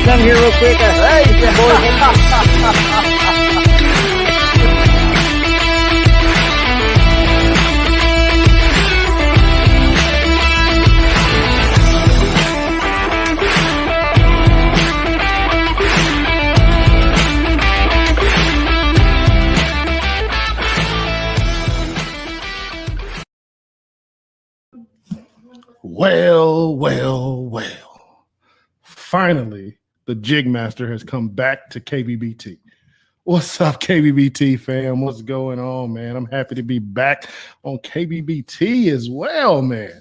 I come here real quick? Well. Finally, the JigMaster has come back to KBBT. What's up, KBBT fam? What's going on, man? I'm happy to be back on KBBT as well, man.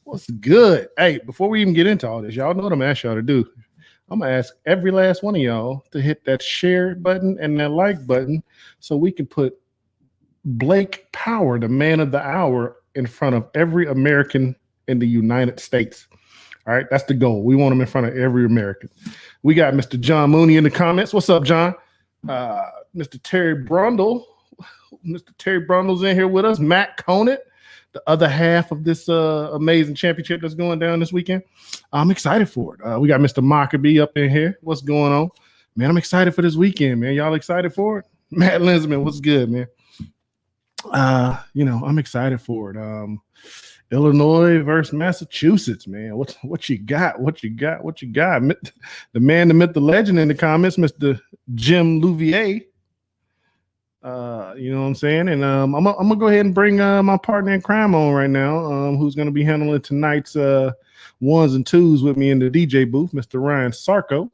What's good? Hey, before we even get into all this, y'all know what I'm asking y'all to do. I'm going to ask every last one of y'all to hit that share button and that like button so we can put Blake Power, the man of the hour, in front of every American in the United States. All right, that's the goal. We want him in front of every American. We got Mr. John Mooney in the comments. What's up, John? Mr. Terry Brundle. Mr. Terry Brundle's in here with us. Matt Conant, the other half of this amazing championship that's going down this weekend. I'm excited for it. We got Mr. Mockabee up in here. What's going on? Man, I'm excited for this weekend, man. Y'all excited for it? Matt Linsman, what's good, man? I'm excited for it. Illinois versus Massachusetts, man. What you got? The man, the myth, the legend in the comments, Mr. Jim Louvier. You know what I'm saying? And I'm gonna go ahead and bring my partner in crime on right now, who's gonna be handling tonight's ones and twos with me in the DJ booth, Mr. Ryan Sarko.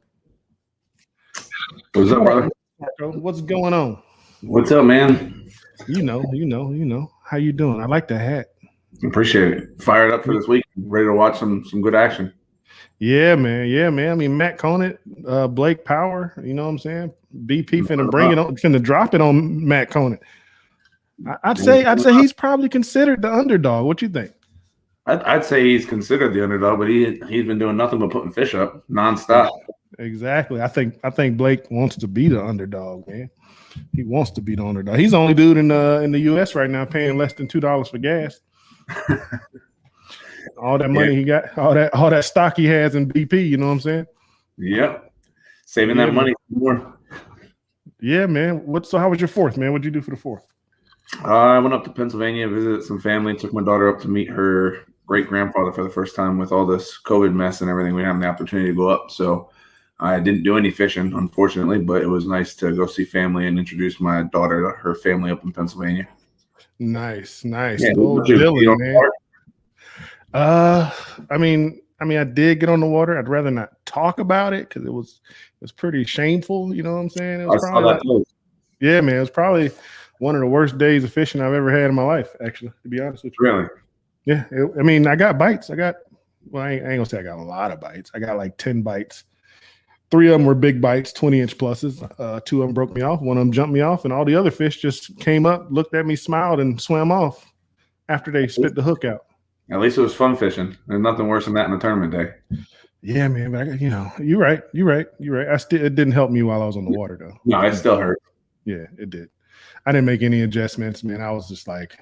What's up, brother? Sarko, what's going on? What's up, man? You know. How you doing? I like the hat. Appreciate it. Fired up for this week. Ready to watch some good action. Yeah, man. I mean, Matt Conant, Blake Power, you know what I'm saying? BP finna drop it on Matt Conant. I'd say he's probably considered the underdog. What you think? I'd say he's considered the underdog, but he's been doing nothing but putting fish up nonstop. Exactly. I think Blake wants to be the underdog, man. He wants to be the underdog. He's the only dude in the US right now paying less than $2 for gas. All that money he got, all that stock he has in BP, you know what I'm saying? Yep. Saving that money more. Yeah, man. So how was your fourth, man? What'd you do for the fourth? I went up to Pennsylvania, visited some family, took my daughter up to meet her great-grandfather for the first time. With all this COVID mess and everything, we didn't have the opportunity to go up. So I didn't do any fishing, unfortunately, but it was nice to go see family and introduce my daughter to her family up in Pennsylvania. Nice. Yeah, Dylan, man. I mean, I did get on the water. I'd rather not talk about it because it was pretty shameful. You know what I'm saying? It was yeah, man. It was probably one of the worst days of fishing I've ever had in my life. Actually, to be honest with you. Really? Yeah. I got bites. I ain't gonna say I got a lot of bites. I got like 10 bites. 3 of them were big bites, 20-inch pluses. 2 of them broke me off. 1 of them jumped me off, and all the other fish just came up, looked at me, smiled, and swam off after they spit the hook out. At least it was fun fishing. There's nothing worse than that in a tournament day. Yeah, man. But you're right. It didn't help me while I was on the water, though. No, it still hurt. Yeah, it did. I didn't make any adjustments, man. I was just like,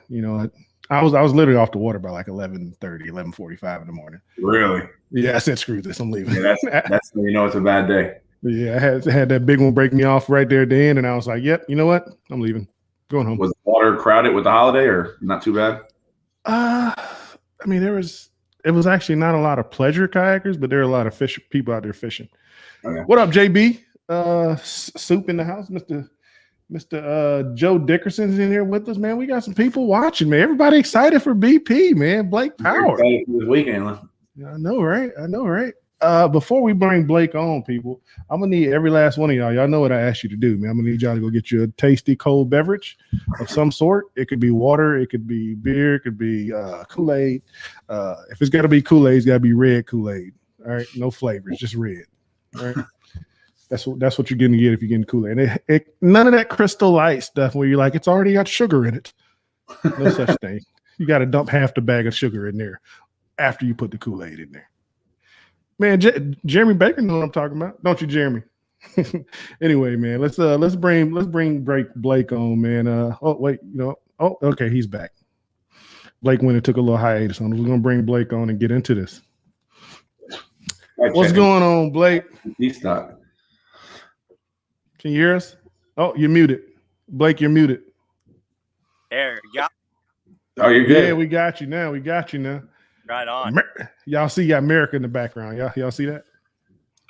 I was literally off the water by like 11:30, 11:45 in the morning. Really? Yeah, I said, screw this. I'm leaving. Yeah, that's when you know it's a bad day. Yeah, I had that big one break me off right there at the end, and I was like, yep, you know what? I'm leaving. Going home. Was the water crowded with the holiday or not too bad? It was actually not a lot of pleasure kayakers, but there are a lot of people out there fishing. Okay. What up, JB? Soup in the house, Mr. Joe Dickerson's in here with us, man. We got some people watching, man. Everybody excited for BP, man. Blake Power. This weekend. Yeah, I know, right? Before we bring Blake on, people, I'm gonna need every last one of y'all. Y'all know what I asked you to do, man. I'm gonna need y'all to go get you a tasty cold beverage of some sort. It could be water, it could be beer, it could be Kool-Aid. If it's gotta be Kool-Aid, it's gotta be red Kool-Aid. All right, no flavors, just red. All right. That's what you're gonna get if you're getting Kool-Aid. None of that Crystal Light stuff where you're like, it's already got sugar in it. No such thing. You got to dump half the bag of sugar in there after you put the Kool-Aid in there. Man, Jeremy Baker knows what I'm talking about, don't you, Jeremy? Anyway, man, let's bring Blake on, man. Okay, he's back. Blake went and took a little hiatus on. We're gonna bring Blake on and get into this. What's going on, Blake? Stock. Can you hear us? Oh, you're muted. Blake, you're muted. There, yeah. Oh, you're good. Yeah, we got you now. We got you now. Right on. Y'all see, you got America in the background. Y'all see that?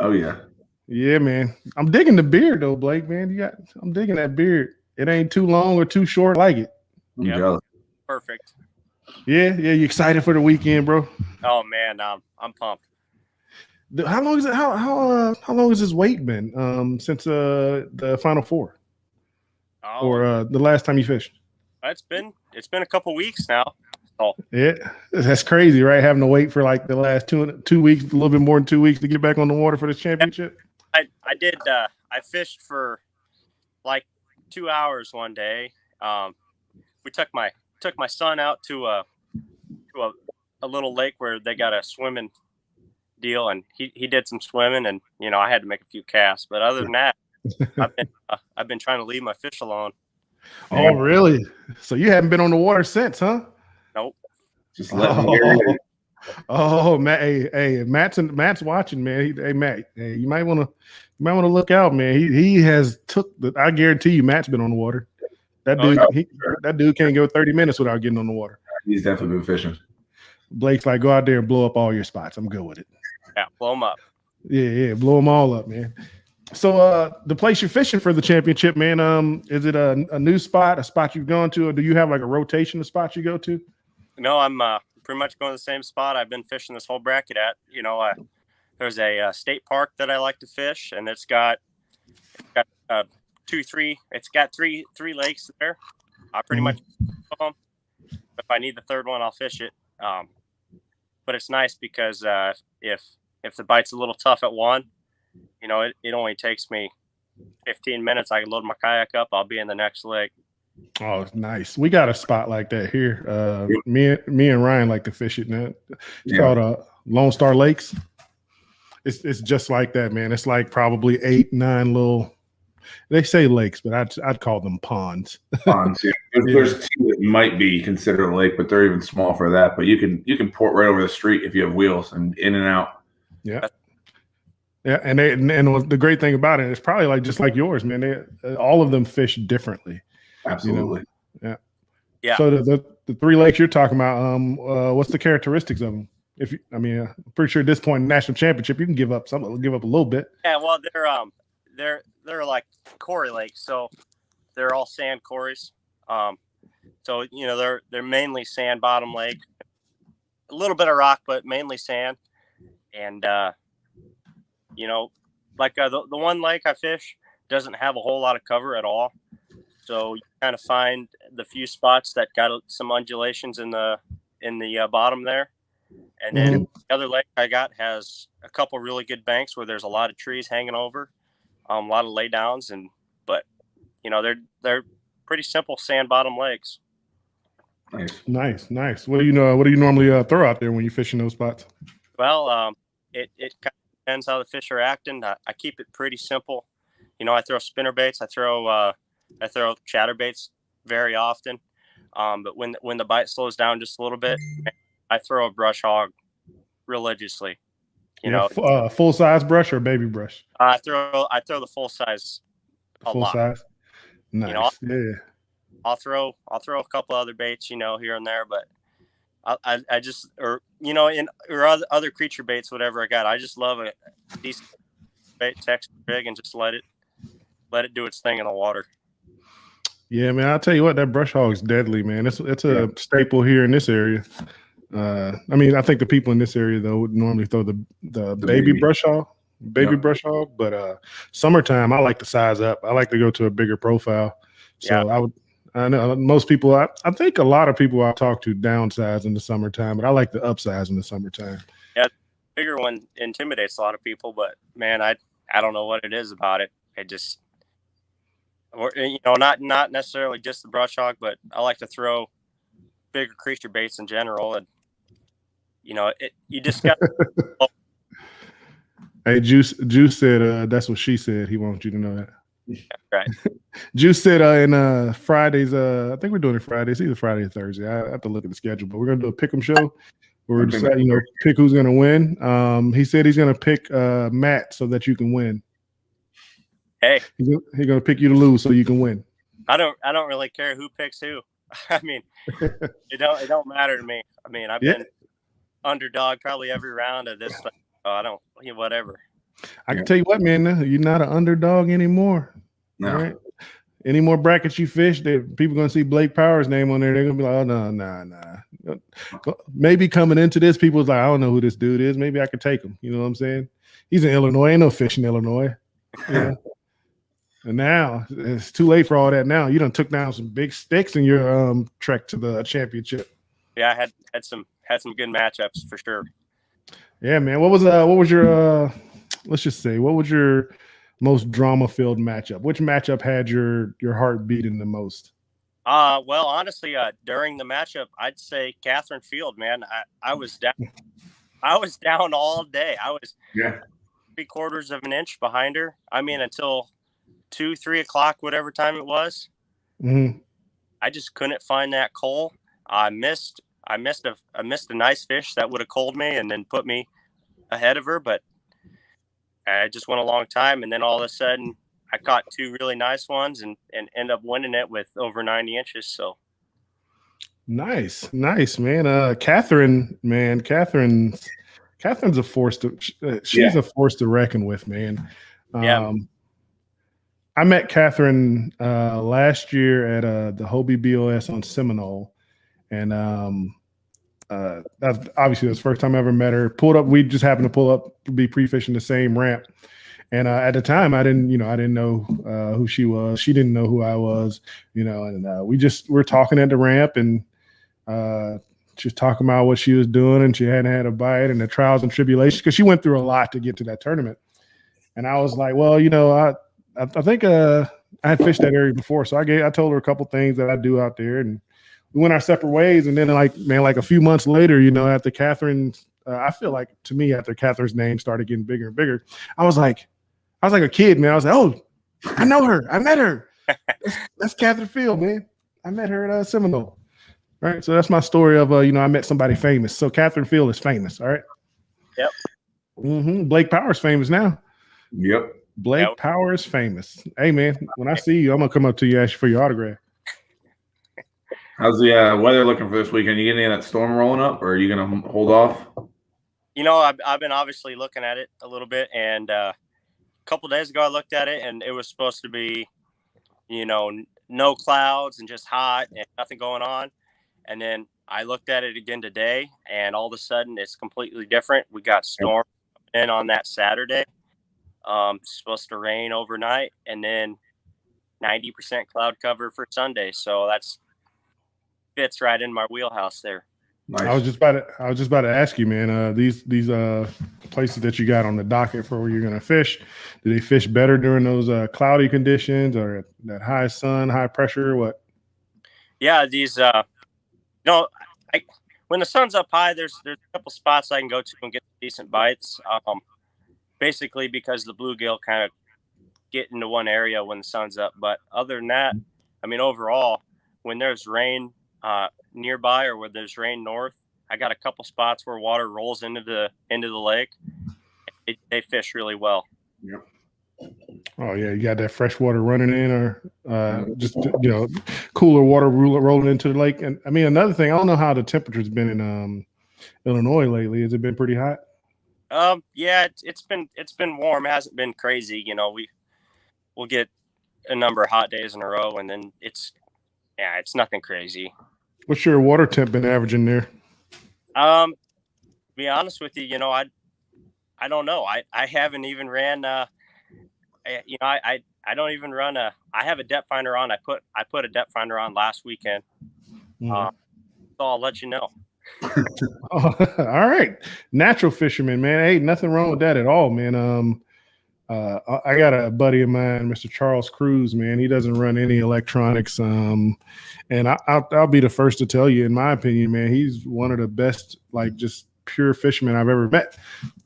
Oh yeah. Yeah, man. I'm digging the beard though, Blake. Man, I'm digging that beard. It ain't too long or too short. Like it. I'm jealous. Perfect. Yeah. You excited for the weekend, bro? Oh man, I'm pumped. How long is it? How long has this wait been? Since the Final Four, or the last time you fished? It's been a couple weeks now. Oh yeah, that's crazy, right? Having to wait for like the last two weeks, a little bit more than 2 weeks to get back on the water for the championship. I did. I fished for like 2 hours one day. We took my son out to a little lake where they got a swimming deal, and he did some swimming, and I had to make a few casts. But other than that, I've been trying to leave my fish alone. Oh, really? So you haven't been on the water since, huh? Nope. Just let me. Oh, Matt. Hey, Matt's watching, man. Hey, Matt. Hey, you might want to look out, man. He has I guarantee you, Matt's been on the water. That dude, that dude can't go 30 minutes without getting on the water. He's definitely been fishing. Blake's like, go out there and blow up all your spots. I'm good with it. Yeah, blow them up. Yeah, blow them all up, man. So the place you're fishing for the championship, man, is it a new spot, a spot you've gone to, or do you have like a rotation of spots you go to? No, I'm pretty much going to the same spot I've been fishing this whole bracket at. There's a state park that I like to fish, and it's got three lakes there. I pretty much them. If I need the third one, I'll fish it. But it's nice because if the bite's a little tough at one, it only takes me 15 minutes. I can load my kayak up. I'll be in the next lake. Oh, it's nice. We got a spot like that here. Me and Ryan like to fish it now. It's called Lone Star Lakes. It's just like that, man. It's like probably 8, 9 little. They say lakes, but I'd call them ponds. Ponds, yeah. There's two that might be considered a lake, but they're even small for that. But you can port right over the street if you have wheels and in and out. Yeah. Yeah, and the great thing about it is probably like just like yours, man. All of them fish differently. Absolutely. Yeah. So the 3 lakes you're talking about, what's the characteristics of them? I'm pretty sure at this point in the national championship, you can give up a little bit. Yeah, well, they're like quarry lakes, so they're all sand quarries. So they're mainly sand bottom lake, a little bit of rock, but mainly sand. And like the one lake I fish doesn't have a whole lot of cover at all. So you kind of find the few spots that got some undulations in the bottom there. And then the other lake I got has a couple really good banks where there's a lot of trees hanging over, a lot of laydowns, but they're pretty simple sand bottom lakes. Nice. What do you normally throw out there when you fish in those spots? Well, it kind of depends how the fish are acting. I keep it pretty simple. I throw spinner baits. I throw chatterbaits very often. But when the bite slows down just a little bit, I throw a brush hog religiously. Full size brush or baby brush? I throw the full size. Full size. Nice. I'll throw a couple other baits, here and there, but I just or other creature baits, whatever I got. I just love a decent bait, texture rig, and just let it do its thing in the water. Yeah, man, I'll tell you what, that brush hog is deadly, man. It's a staple here in this area. I think the people in this area though would normally throw the baby brush hog, but summertime I like to size up. I like to go to a bigger profile. So I know most people. I think a lot of people I talk to downsize in the summertime, but I like to upsize in the summertime. Yeah, bigger one intimidates a lot of people, but man, I don't know what it is about it. It just, not necessarily just the brush hog, but I like to throw bigger creature baits in general, and you just got. Hey, Juice said that's what she said. He wants you to know that. Right. Juice said in Fridays, I think we're doing it Fridays, either Friday or Thursday. I have to look at the schedule, but we're gonna do a pick'em show We're deciding, pick who's going to win. He said he's going to pick Matt so that you can win. Hey, he's going to pick you to lose so you can win. I don't really care who picks who. I mean, it don't matter to me. I mean, I've been underdog probably every round of this. Whatever. I can tell you what, man, you're not an underdog anymore. No. All right. Any more brackets you fish, people going to see Blake Powers' name on there. They're going to be like, oh, no. Maybe coming into this, people's like, I don't know who this dude is. Maybe I could take him. You know what I'm saying? He's in Illinois. Ain't no fish in Illinois. Yeah. And now it's too late for all that. Now you done took down some big sticks in your trek to the championship. Yeah, I had some good matchups for sure. Yeah, man. What was your let's just say, what was your most drama-filled matchup? Which matchup had your heart beating the most? Well, honestly, during the matchup, I'd say Catherine Field, man. I was down. I was down all day. I was 3/4 of an inch behind her. I mean, until 2-3 o'clock, whatever time it was. Mm-hmm. I just couldn't find that coal. I missed a nice fish that would have coaled me and then put me ahead of her, but I just went a long time, and then all of a sudden I caught 2 really nice ones and end up winning it with over 90 inches. So nice, man. Catherine's a force to she's a force to reckon with, man. I met Catherine last year at the Hobie BOS on Seminole, and that's obviously the first time I ever met her. Pulled up, we just happened to pull up, be pre-fishing the same ramp, and at the time I didn't know who she was. She didn't know who I was, and we're talking at the ramp, and she was talking about what she was doing, and she hadn't had a bite, and the trials and tribulations, because she went through a lot to get to that tournament. And I was like, well, I think I had fished that area before, so I told her a couple things that I do out there, and we went our separate ways. And then, like a few months later, after Catherine's, I feel like to me, after Catherine's name started getting bigger and bigger, I was like a kid, man. I was like, oh, I know her. I met her. That's Catherine Field, man. I met her at Seminole. All right, so that's my story of I met somebody famous. So Catherine Field is famous. All right. Yep. Mm-hmm. Blake Powers famous now. Yep. Blake Powers famous. Hey, man, when I see you, I'm gonna come up to you, ask you for your autograph. How's the weather looking for this weekend? You getting any of that storm rolling up, or are you gonna hold off? I've been obviously looking at it a little bit, and a couple days ago I looked at it, and it was supposed to be, no clouds and just hot and nothing going on. And then I looked at it again today, and all of a sudden it's completely different. We got storm in on that Saturday. Supposed to rain overnight, and then 90% cloud cover for Sunday. So that's fits right in my wheelhouse there. Nice. I was just about to ask you, man. These places that you got on the docket for where you're going to fish, do they fish better during those cloudy conditions or that high sun, high pressure, or what? Yeah, these when the sun's up high, there's a couple spots I can go to and get decent bites. Basically because the bluegill kind of get into one area when the sun's up. But other than that, I mean, overall, when there's rain nearby or where there's rain north, I got a couple spots where water rolls into the lake. They fish really well. Yep. Oh yeah, you got that fresh water running in, or just cooler water rolling into the lake. And I mean, another thing, I don't know how the temperature's been in Illinois lately. Has it been pretty hot? Yeah, it's been warm. It hasn't been crazy. We'll get a number of hot days in a row, and then it's nothing crazy. What's your water temp been averaging there? To be honest with you, I don't know. I haven't even ran. I don't even run I have a depth finder on. I put a depth finder on last weekend. So I'll let you know. Oh, all right, natural fisherman, man. Hey, nothing wrong with that at all, man. I got a buddy of mine, Mr. Charles Cruz, man. He doesn't run any electronics, and I'll be the first to tell you, in my opinion, man, he's one of the best, like, just pure fishermen I've ever met.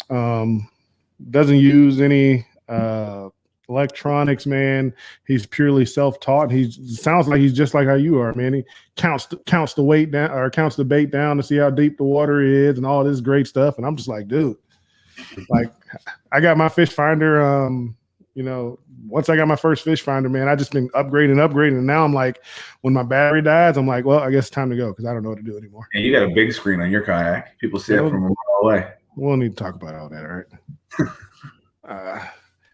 Doesn't use any electronics, man. He's purely self-taught. He sounds like he's just like how you are, man. He counts the weight down, or counts the bait down to see how deep the water is and all this great stuff. And I'm just like, dude, like I got my fish finder. You know, once I got my first fish finder, man, I just been upgrading. And now I'm like, when my battery dies, I'm like, well, I guess it's time to go because I don't know what to do anymore. And you got a big screen on your kayak. People see it from a mile away. We'll need to talk about all that, all right?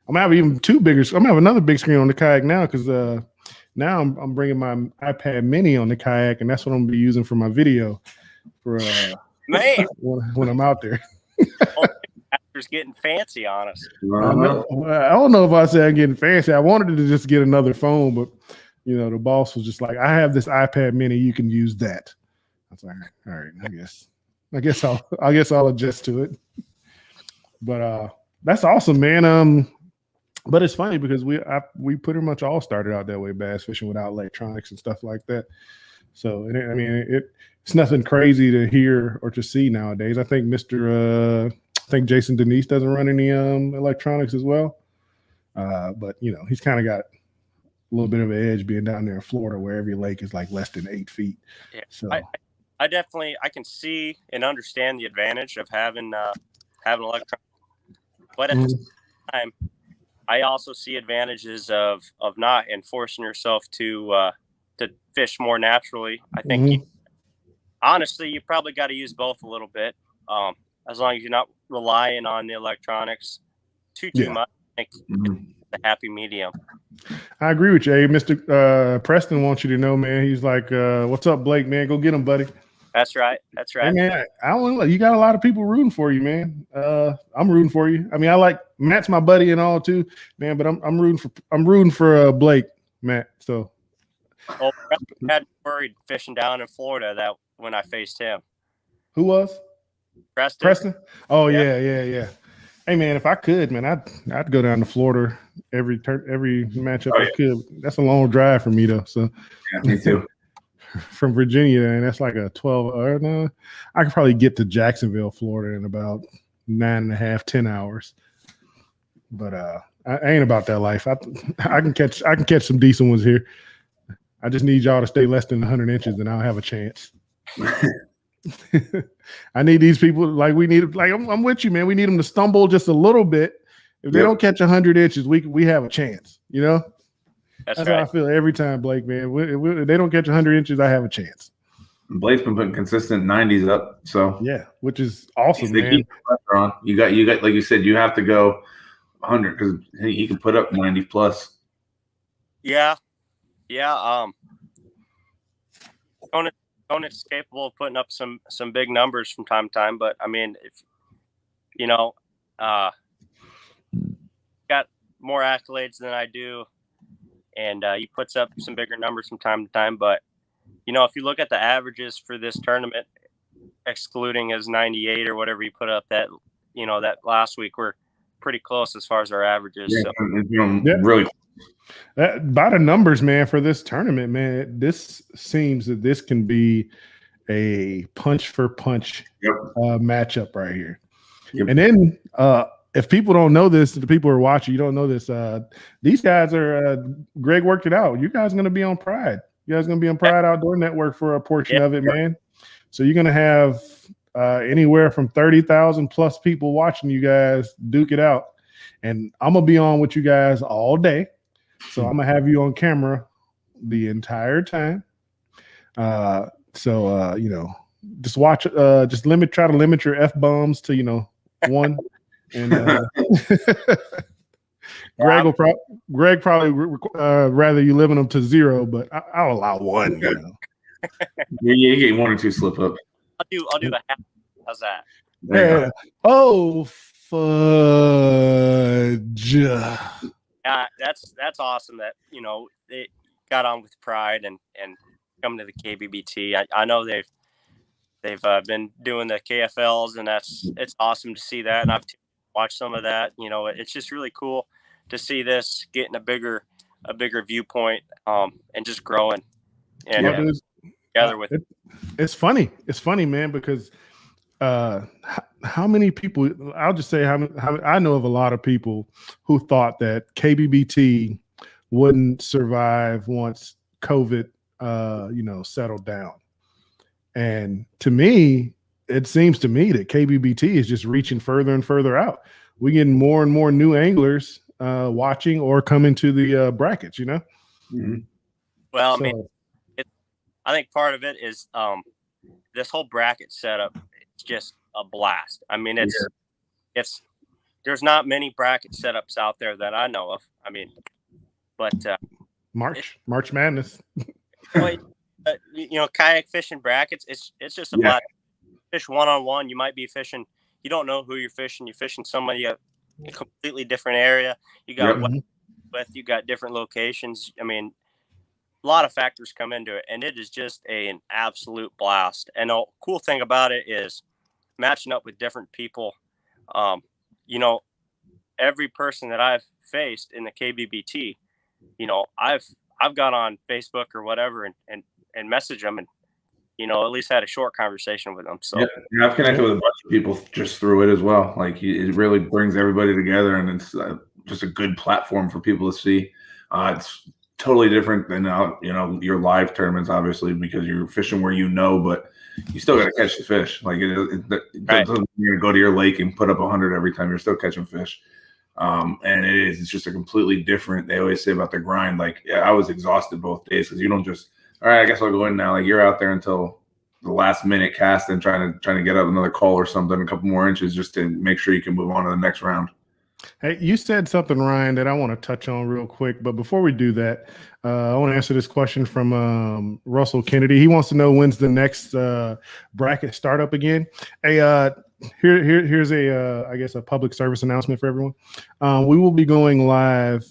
I'm gonna have even two bigger. I'm gonna have another big screen on the kayak now because now I'm bringing my iPad Mini on the kayak, and that's what I'm gonna be using for my video for man when I'm out there. Actors getting fancy on us. I don't know if I said I'm getting fancy. I wanted to just get another phone, but you know the boss was just like, "I have this iPad Mini. You can use that." I was like, "All right, I guess I'll adjust to it." But that's awesome, man. But it's funny because we pretty much all started out that way, bass fishing without electronics and stuff like that. So it's nothing crazy to hear or to see nowadays. I think I think Jason Denise doesn't run any electronics as well. But you know, he's kind of got a little bit of an edge being down there in Florida where every lake is like less than 8 feet. Yeah. So I definitely can see and understand the advantage of having electronics, but at the same time, I also see advantages of not enforcing yourself to fish more naturally. I think honestly, you probably got to use both a little bit, as long as you're not relying on the electronics too much. I think the happy medium. I agree with you. Hey, Mr. Preston wants you to know, man. He's like, "What's up, Blake? Man, go get him, buddy." That's right. Hey, man, you got a lot of people rooting for you, man. I'm rooting for you. I mean, I like Matt's my buddy and all too, man. But I'm rooting for Blake, Matt. So, well, I had worried fishing down in Florida that when I faced him. Who was Preston? Oh yeah. Hey, man, if I could, man, I'd go down to Florida every matchup I could. That's a long drive for me though. So, yeah, me too. From Virginia, and that's like a 12 or no, I could probably get to Jacksonville, Florida in about 9.5, 10 hours. But I ain't about that life. I can catch some decent ones here. I just need y'all to stay less than 100 inches and I'll have a chance. I need these people like I'm with you, man. We need them to stumble just a little bit. If they don't catch 100 inches, we have a chance, you know? That's right. How I feel every time, Blake, man. If they don't catch 100 inches, I have a chance. Blake's been putting consistent 90s up, so yeah, which is awesome, man. Keep the pressure on. You got, like you said, you have to go 100 because he can put up 90 plus. Yeah. Opponent's capable of putting up some big numbers from time to time, but I mean, if you know, got more accolades than I do. And he puts up some bigger numbers from time to time. But, you know, if you look at the averages for this tournament, excluding his 98 or whatever he put up that last week, we're pretty close as far as our averages. Yeah, so. Really. By the numbers, man, for this tournament, man, this seems that this can be a punch for punch matchup right here. Yep. And then if people don't know this, the people who are watching, you don't know this. These guys are. Greg worked it out. You guys are going to be on Pride. You guys are going to be on Pride Outdoor Network for a portion of it, man. So you're going to have anywhere from 30,000 plus people watching you guys duke it out, and I'm gonna be on with you guys all day. So I'm gonna have you on camera the entire time. So you know, just watch. Try to limit your F-bombs to 1. And Greg probably rather you limit them to 0, but I'll allow 1. You get 1 or 2 slip up. I'll do the half. How's that? Yeah. Oh fudge. That's awesome that they got on with Pride and come to the KBBT. I know they've been doing the KFLs, and it's awesome to see that, and I've watched some of that. It's just really cool to see this getting a bigger viewpoint and just growing and together with it. It's funny, man, because how how many people? I'll just say how I know of a lot of people who thought that KBBT wouldn't survive once COVID, settled down. And to me, it seems to me that KBBT is just reaching further and further out. We're getting more and more new anglers watching or coming to the brackets. Mm-hmm. Well, I mean, I think part of it is this whole bracket setup. It's just a blast. I mean, it's there's not many bracket setups out there that I know of. I mean, but March Madness. Kayak fishing brackets. It's just a blast. Fish one-on-one. You might be fishing. You don't know who you're fishing. You're fishing somebody a completely different area. You got you got different locations. I mean, a lot of factors come into it, and it is just an absolute blast. And the cool thing about it is matching up with different people. Every person that I've faced in the KBBT, I've got on Facebook or whatever and message them and, at least had a short conversation with them. So yeah, I've connected with a bunch of people just through it as well. Like it really brings everybody together, and it's just a good platform for people to see. It's totally different than your live tournaments, obviously, because you're fishing where but you still got to catch the fish. Like it doesn't mean go to your lake and put up 100 every time. You're still catching fish. And it's just a completely different. They always say about the grind. Like I was exhausted both days because you don't just all right. I guess I'll go in now. Like you're out there until the last minute cast and trying to get up another call or something, a couple more inches just to make sure you can move on to the next round. Hey, you said something, Ryan, that I want to touch on real quick. But before we do that, I want to answer this question from Russell Kennedy. He wants to know when's the next bracket start up again. Hey, here's a public service announcement for everyone. We will be going live.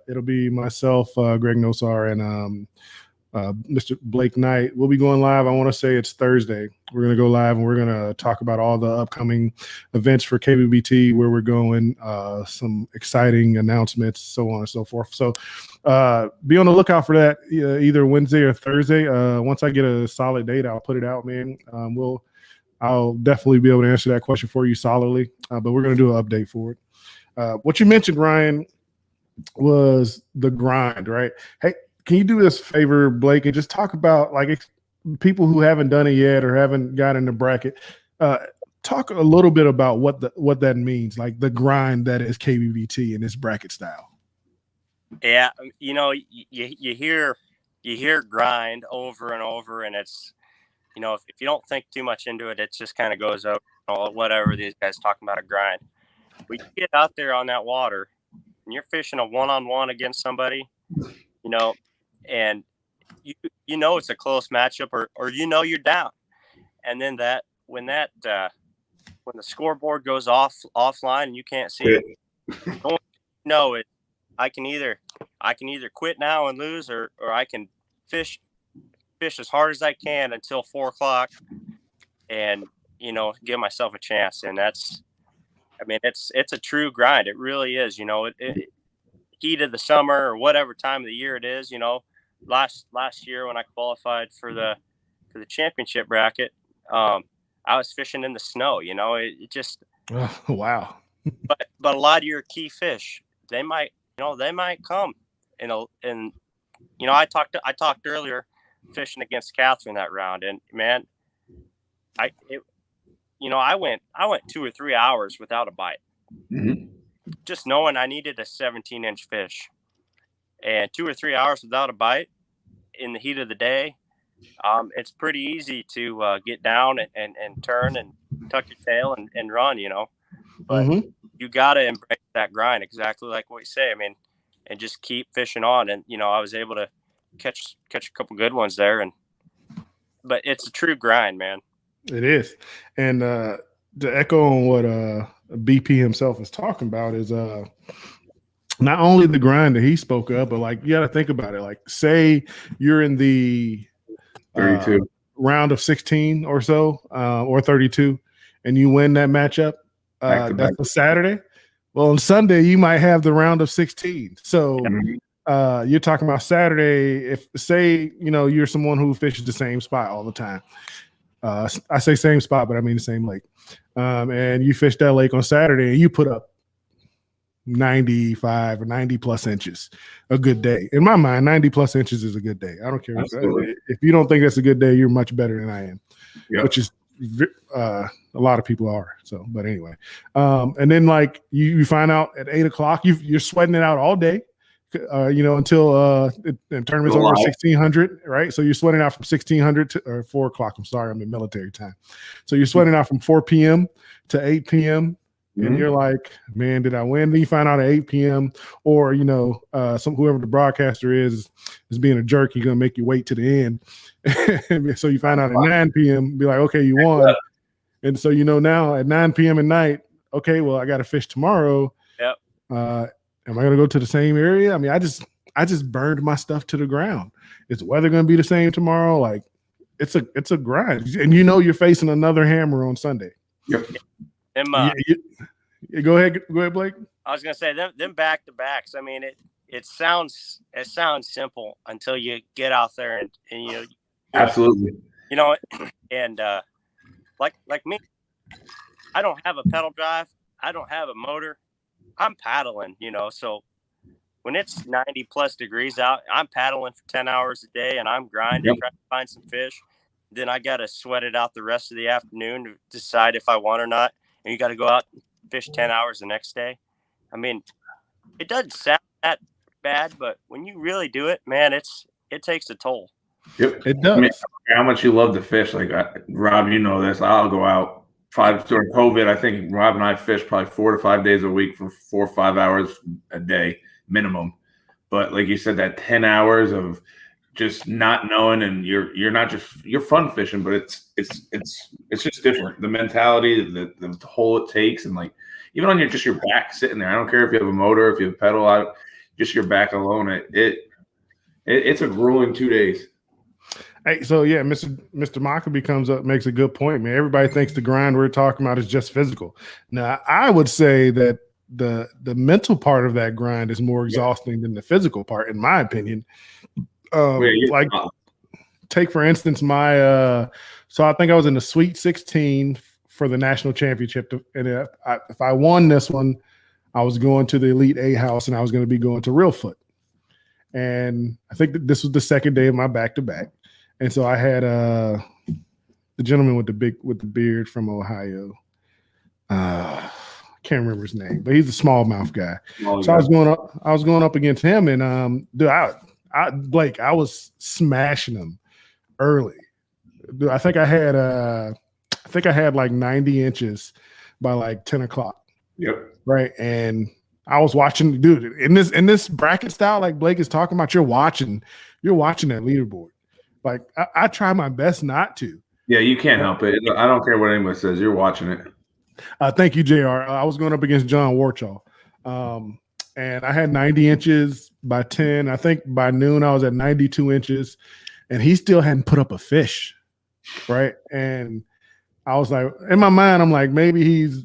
It'll be myself, Greg Nosar, and Mr. Blake Knight. We'll be going live. I want to say it's Thursday. We're going to go live and we're going to talk about all the upcoming events for KBBT, where we're going, some exciting announcements, so on and so forth. So be on the lookout for that either Wednesday or Thursday. Once I get a solid date, I'll put it out, man. I'll definitely be able to answer that question for you solidly, but we're going to do an update for it. What you mentioned, Ryan, was the grind, right? Hey, can you do us a favor, Blake, and just talk about people who haven't done it yet or haven't got in the bracket? Talk a little bit about what that means, like the grind that is KBBT in this bracket style. Yeah, you hear grind over and over, and it's if you don't think too much into it, it just kind of goes out. Whatever these guys talking about a grind. When you get out there on that water and you're fishing a one-on-one against somebody, and it's a close matchup, or you're down, and then when the scoreboard goes offline and you can't see it, I can either quit now and lose, or I can fish as hard as I can until 4 o'clock, and give myself a chance. And it's a true grind. It really is. Heat of the summer or whatever time of the year it is. Last year when I qualified for the championship bracket, I was fishing in the snow. It just wow. But a lot of your key fish, they might come. I talked earlier fishing against Catherine that round, and man, I went 2 or 3 hours without a bite. Mm-hmm. Just knowing I needed a 17-inch fish, and 2 or 3 hours without a bite in the heat of the day, it's pretty easy to get down and turn and tuck your tail and run, but you got to embrace that grind, exactly like what you say. And just keep fishing on. And, I was able to catch a couple good ones there, but it's a true grind, man. It is. And to echo on what BP himself is talking about is not only the grind that he spoke of, but you got to think about it. Like, say you're in the 32 round of 16 or so, or 32, and you win that matchup. That's a Saturday. Well, on Sunday you might have the round of 16. So you're talking about Saturday. If say you're someone who fishes the same spot all the time, I say same spot, but I mean the same lake. And you fish that lake on Saturday and you put up 95 or 90 plus inches a good day. In my mind, 90 plus inches is a good day. I don't care if you don't think that's a good day, you're much better than I am. Yep. Which is a lot of people are. So, but anyway, and then like you find out at 8 o'clock, you're sweating it out all day, until the tournament's over 1600, right? So you're sweating out from 1600 to 4 o'clock. I'm sorry, I'm in military time. So you're sweating out from 4 p.m. to 8 p.m. And you're like, man, did I win? Then you find out at 8 p.m. or, whoever the broadcaster is being a jerk. He's going to make you wait to the end. So you find out at 9 p.m. Be like, okay, you won. And so, now at 9 p.m. at night, okay, well, I got to fish tomorrow. Yep. Am I going to go to the same area? I mean, I just burned my stuff to the ground. Is the weather going to be the same tomorrow? Like it's a grind. And you're facing another hammer on Sunday. Yep. Go ahead, Blake. I was gonna say them back to backs. I mean, it sounds simple until you get out there and absolutely. And like me, I don't have a pedal drive. I don't have a motor. I'm paddling. So when it's 90 plus degrees out, I'm paddling for 10 hours a day and I'm grinding, trying to find some fish. Then I got to sweat it out the rest of the afternoon to decide if I want or not. And you got to go out and fish 10 hours the next day. I mean, it doesn't sound that bad, but when you really do it, man, it takes a toll. Yep, it does. I mean, how much you love to fish. Like Rob, this. I'll go out during COVID. I think Rob and I fished probably 4 to 5 days a week for 4 or 5 hours a day minimum. But like you said, that 10 hours of just not knowing, and you're fun fishing, but it's just different. The mentality, the hole it takes, and like even on your back sitting there. I don't care if you have a motor, if you have a pedal out, just your back alone. It's a grueling 2 days. Hey, so yeah, Mr. Maka makes a good point, man. Everybody thinks the grind we're talking about is just physical. Now, I would say that the mental part of that grind is more exhausting than the physical part, in my opinion. Take for instance so I think I was in the Sweet 16 for the national championship, and if I won this one, I was going to the Elite A house, and I was going to be going to Reelfoot. And I think that this was the second day of my back-to-back, and so I had the gentleman with the beard from Ohio. Can't remember his name, but he's a smallmouth guy. So I was going up against him, and Blake, I was smashing him early. Dude, I think I had like 90 inches by like 10 o'clock. Yep. Right. And I was watching, dude, in this bracket style, like Blake is talking about, you're watching that leaderboard. Like I try my best not to. Yeah, you can't help it. I don't care what anyone says. You're watching it. Thank you, JR. I was going up against John Warchall. And I had 90 inches by 10. I think by noon I was at 92 inches, and he still hadn't put up a fish, right? And I was like, in my mind, I'm like, maybe he's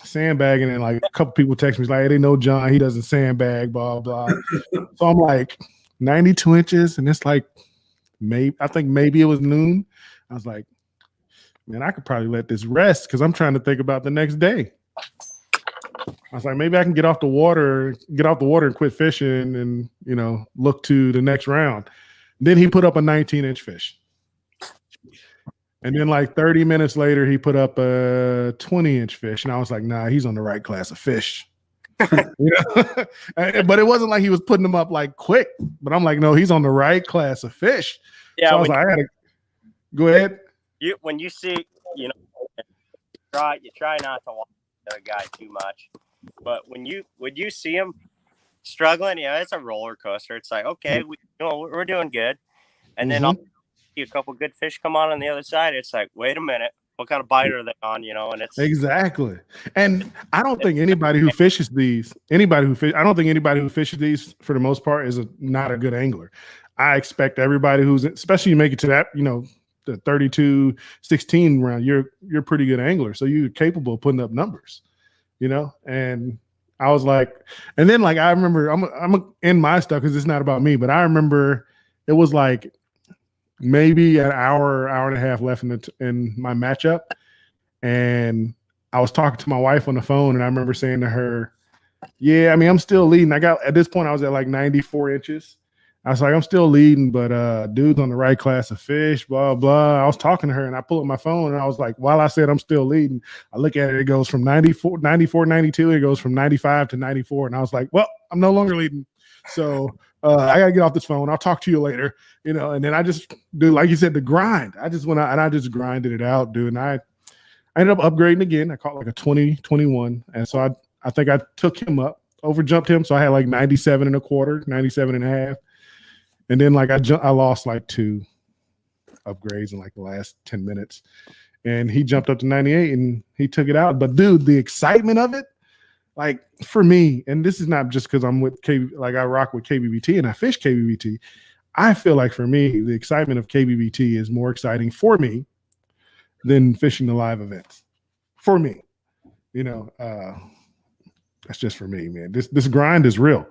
sandbagging, and like a couple people text me like, hey, they know John, he doesn't sandbag, blah blah. So I'm like 92 inches, and it's like I think maybe it was noon. I was like, man, I could probably let this rest because I'm trying to think about the next day. I was like, maybe I can get off the water and quit fishing and, look to the next round. Then he put up a 19-inch fish. And then like 30 minutes later, he put up a 20-inch fish. And I was like, nah, he's on the right class of fish. But it wasn't like he was putting them up like quick. But I'm like, no, he's on the right class of fish. Yeah. So I was like, I had to go ahead. When you see, you try not to watch the other guy too much. But when you see him struggling, it's a roller coaster. It's like, okay, we're doing good. And then I'll see a couple good fish come on the other side. It's like, wait a minute, what kind of bite are they on? And it's exactly. And I don't think anybody who fishes these, I don't think anybody who fishes these for the most part is not a good angler. I expect everybody especially you make it to that, the 32-16 round, you're a pretty good angler. So you're capable of putting up numbers. And I was like, and then like I remember I'm in my stuff because it's not about me, but I remember it was like maybe an hour, hour and a half left in my matchup. And I was talking to my wife on the phone, and I remember saying to her, yeah, I mean, I'm still leading. At this point, I was at like 94 inches. I was like, I'm still leading, but dude's on the right class of fish, blah, blah. I was talking to her, and I pulled up my phone, and I was like, while I said I'm still leading, I look at it, it goes from 94, 92, it goes from 95 to 94. And I was like, well, I'm no longer leading. So I got to get off this phone. I'll talk to you later, and then I just do, like you said, the grind. I just went out, and I just grinded it out, dude. And I ended up upgrading again. I caught like a 20, 21. And so I think I took him up, overjumped him. So I had like 97 and a quarter, 97 and a half. And then like I lost like 2 upgrades in like the last 10 minutes. And he jumped up to 98 and he took it out. But dude, the excitement of it, like for me, and this is not just because I'm with like I rock with KBBT and I fish KBBT. I feel like for me, the excitement of KBBT is more exciting for me than fishing the live events. For me, that's just for me, man. This grind is real.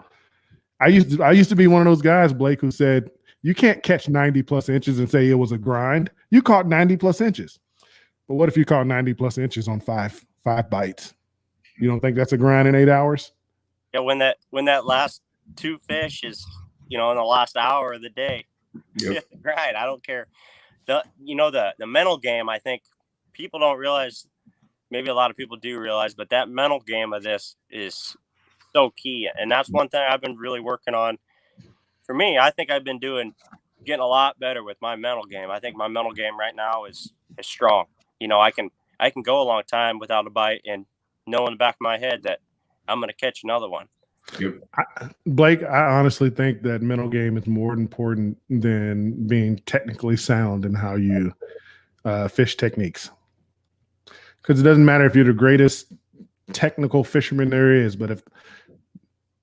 I used to be one of those guys, Blake, who said you can't catch 90 plus inches and say it was a grind. You caught 90 plus inches. But what if you caught 90 plus inches on five bites? You don't think that's a grind in 8 hours? Yeah, when that last 2 fish is, in the last hour of the day. Yep. Right. I don't care. The mental game, I think people don't realize, maybe a lot of people do realize, but that mental game of this is so key. And that's one thing I've been really working on. For me, I think I've been getting a lot better with my mental game. I think my mental game right now is strong. I can go a long time without a bite and know in the back of my head that I'm going to catch another one. Blake, I honestly think that mental game is more important than being technically sound in how you fish techniques. Because it doesn't matter if you're the greatest technical fisherman there is, but if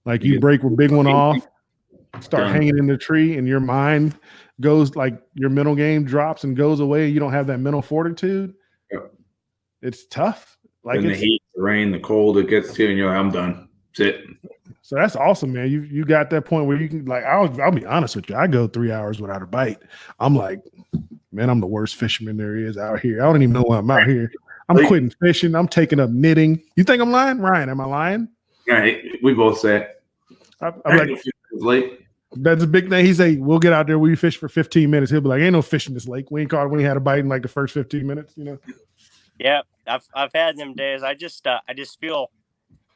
like you break a big one off, start hanging in the tree, and your mind goes, like your mental game drops and goes away, you don't have that mental fortitude. Yep. It's tough. Like the heat, the rain, the cold, it gets to you, and you're like, I'm done. That's it. So that's awesome, man. You got that point where you can, like, I'll be honest with you. I go 3 hours without a bite. I'm like, man, I'm the worst fisherman there is out here. I don't even know why I'm out here. I'm quitting fishing. I'm taking up knitting. You think I'm lying, Ryan? Am I lying? Right. We both say it. I'm like, late. That's a big thing. He say, we'll get out there. We fish for 15 minutes. He'll be like, ain't no fishing this lake. We ain't caught when he had a bite in like the first 15 minutes. Yeah, I've had them days. I just feel,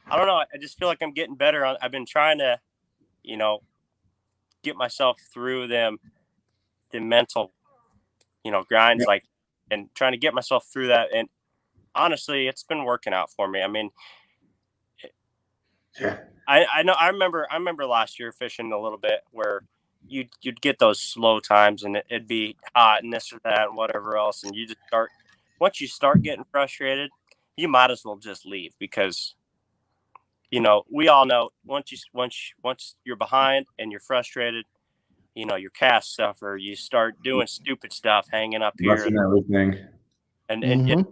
I don't know. I just feel like I'm getting better. I've been trying to, get myself through the mental, grinds, and trying to get myself through that. And honestly, it's been working out for me. I mean, I know. I remember last year fishing a little bit where you'd get those slow times and it'd be hot and this or that and whatever else, and you just once you start getting frustrated, you might as well just leave, because we all know once you're behind and you're frustrated, your casts suffer. You start doing stupid stuff, hanging up here, and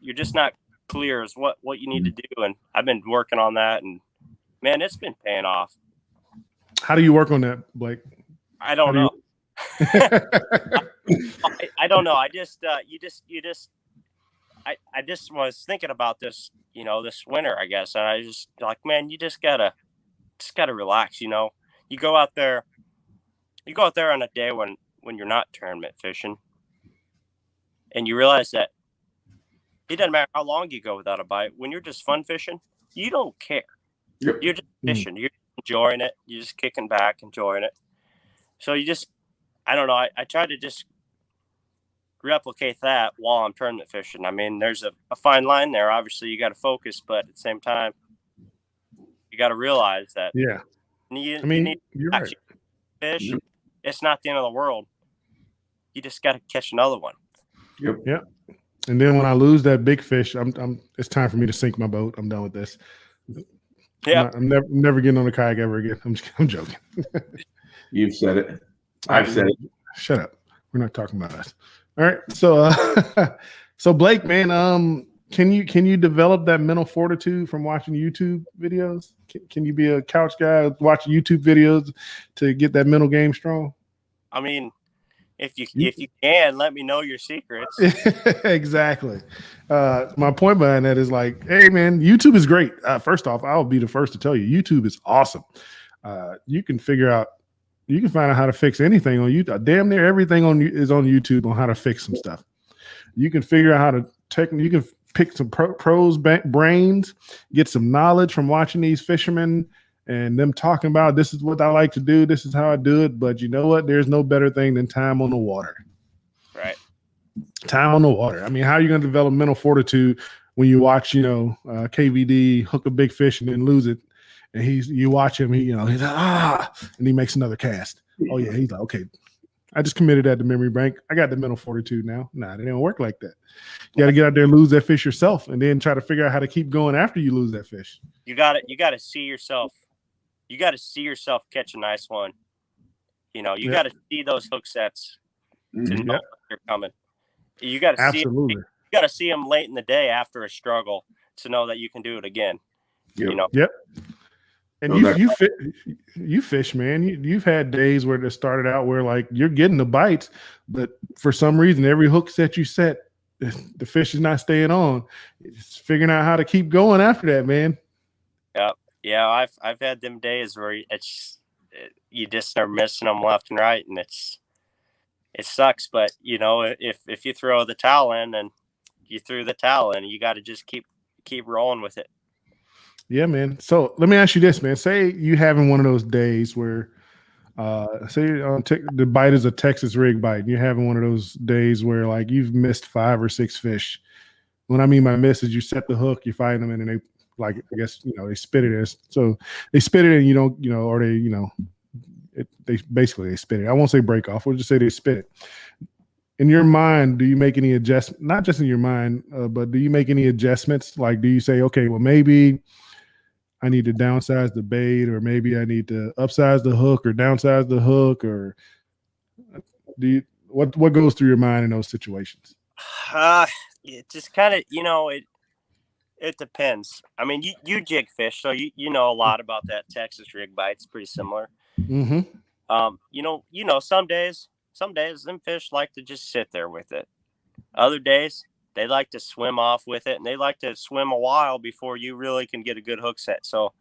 you're just not clear as what you need to do. And I've been working on that, and man, it's been paying off. How do you work on that, Blake? I don't know. I don't know. I just I just was thinking about this, this winter, I guess. And I just like, man, you just gotta relax. You go out there on a day when you're not tournament fishing, and you realize that it doesn't matter how long you go without a bite. When you're just fun fishing, you don't care. Yep. You're just fishing. You're enjoying it. You're just kicking back, enjoying it. So I don't know. I try to just replicate that while I'm tournament fishing. I mean, there's a fine line there. Obviously, you got to focus, but at the same time, you got to realize that. Yeah. You need to actually fish. Mm-hmm. It's not the end of the world. You just got to catch another one. Yep. Yep. And then when I lose that big fish, it's time for me to sink my boat. I'm done with this. Yeah. I'm never getting on a kayak ever again. I'm joking. You've said it. I've said it. Shut up. We're not talking about us. All right. So, so Blake, man, can you develop that mental fortitude from watching YouTube videos? Can you be a couch guy watching YouTube videos to get that mental game strong? I mean, if you can, let me know your secrets. Exactly. My point behind that is like, hey man, YouTube is great. First off, I'll be the first to tell you, YouTube is awesome. You can find out how to fix anything on YouTube. Damn near everything is on YouTube on how to fix some stuff. You can figure out how to you can pick some pros brains, get some knowledge from watching these fishermen and them talking about, this is what I like to do, this is how I do it. But you know what? There's no better thing than time on the water. Right. Time on the water. I mean, how are you going to develop mental fortitude when you watch, KVD hook a big fish and then lose it? And you watch him, he's like, and he makes another cast. Oh yeah. He's like, okay, I just committed that to memory bank. I got the mental fortitude now. Nah, it didn't work like that. You got to get out there and lose that fish yourself, and then try to figure out how to keep going after you lose that fish. You got to see yourself. You got to see yourself catch a nice one. You got to see those hook sets to know they're coming. You got to see them. You got to see them late in the day after a struggle to know that you can do it again. Yep. And you fish, man. You've had days where it started out where like you're getting the bites, but for some reason, every hook set you set, the fish is not staying on. It's figuring out how to keep going after that, man. Yeah. I've had them days where you just are missing them left and right, and it sucks. But if you throw the towel in, then you threw the towel in. You got to just keep rolling with it. Yeah, man. So let me ask you this, man. Say you having one of those days where, say the bite is a Texas rig bite, and you're having one of those days where like you've missed 5 or 6 fish. What I mean by miss is you set the hook, you find them, and then they like, I guess, they spit it. So they spit it and you don't, or they, they basically spit it. I won't say break off. We'll just say they spit it. In your mind, do you make any adjustments? Not just in your mind, but do you make any adjustments? Like, do you say, okay, well, maybe I need to downsize the bait, or maybe I need to upsize the hook or downsize the hook, or what goes through your mind in those situations? It just kind of, it depends. I mean, you jig fish, so you know a lot about that Texas rig bite. It's pretty similar. Mm-hmm. Some days them fish like to just sit there with it. Other days they like to swim off with it, and they like to swim a while before you really can get a good hook set. So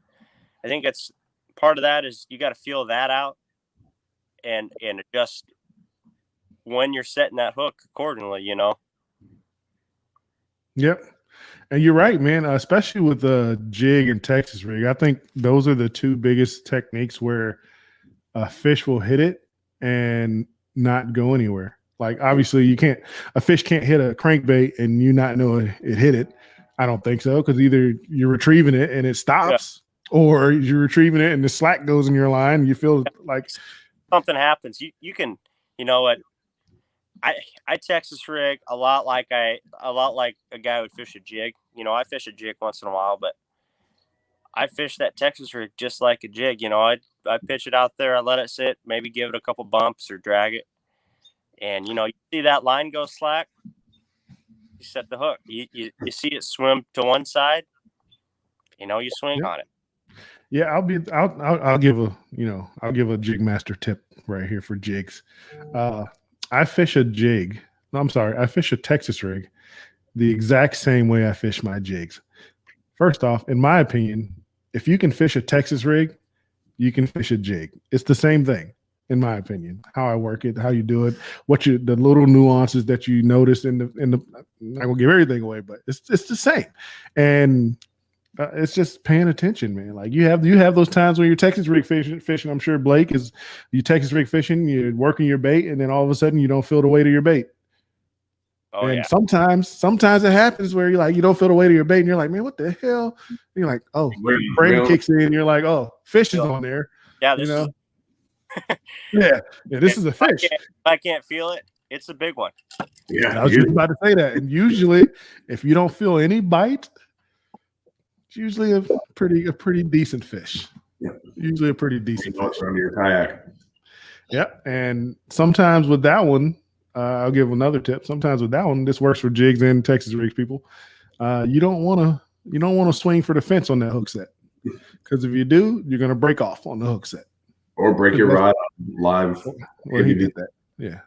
I think it's part of that is you got to feel that out and adjust when you're setting that hook accordingly, Yep. And you're right, man, especially with the jig and Texas rig. I think those are the 2 biggest techniques where a fish will hit it and not go anywhere. Like, obviously a fish can't hit a crankbait and you not know it hit it. I don't think so, because either you're retrieving it and it stops, or you're retrieving it and the slack goes in your line. You feel like something happens. You can, what? I Texas rig a lot like a guy would fish a jig. I fish a jig once in a while, but I fish that Texas rig just like a jig. I pitch it out there, I let it sit, maybe give it a couple bumps or drag it. And, you see that line go slack, you set the hook. You see it swim to one side, you swing on it. Yeah, I'll give a JigMaster tip right here for jigs. I fish a Texas rig the exact same way I fish my jigs. First off, in my opinion, if you can fish a Texas rig, you can fish a jig. It's the same thing, in my opinion. How I work it, how you do it, the little nuances that you notice in the. I'm not gonna give everything away, but it's the same, and it's just paying attention, man. Like you have those times when you're Texas rig fishing. I'm sure Blake is. You Texas rig fishing, you're working your bait, and then all of a sudden you don't feel the weight of your bait. Oh, and sometimes it happens where you're like, you don't feel the weight of your bait, and you're like, man, what the hell? And you're like, oh, brain kicks in, and you're like, oh, fish is on there. Yeah, this is a fish. If I can't feel it, it's a big one. Yeah, I was just about to say that. And usually, if you don't feel any bite, it's usually a pretty decent fish. Yep. Usually a pretty decent fish under your kayak. Yep. And sometimes with that one, I'll give another tip. Sometimes with that one, this works for jigs and Texas rigs people. You don't want to swing for the fence on that hook set, because if you do, you're going to break off on the hook set or break your rod live. Well, he did that. Yeah.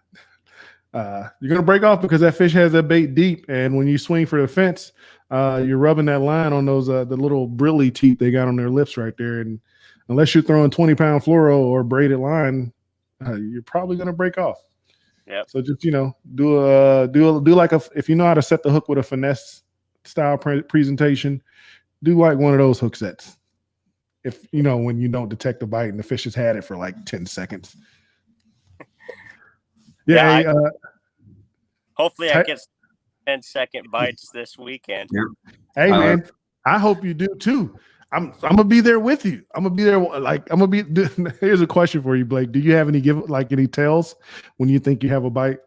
you're gonna break off because that fish has that bait deep, and when you swing for the fence, you're rubbing that line on those the little brilly teeth they got on their lips right there, and unless you're throwing 20-pound fluoro or braided line, you're probably gonna break off. Yeah. So just do like if you know how to set the hook with a finesse style presentation, do like one of those hook sets. If when you don't detect the bite and the fish has had it for like 10 seconds. Yeah. Hopefully I get 10-second bites this weekend. Yeah. Hey man, I hope you do too. I'm gonna be there with you. I'm gonna be there. Here's a question for you, Blake. Do you have any tells when you think you have a bite?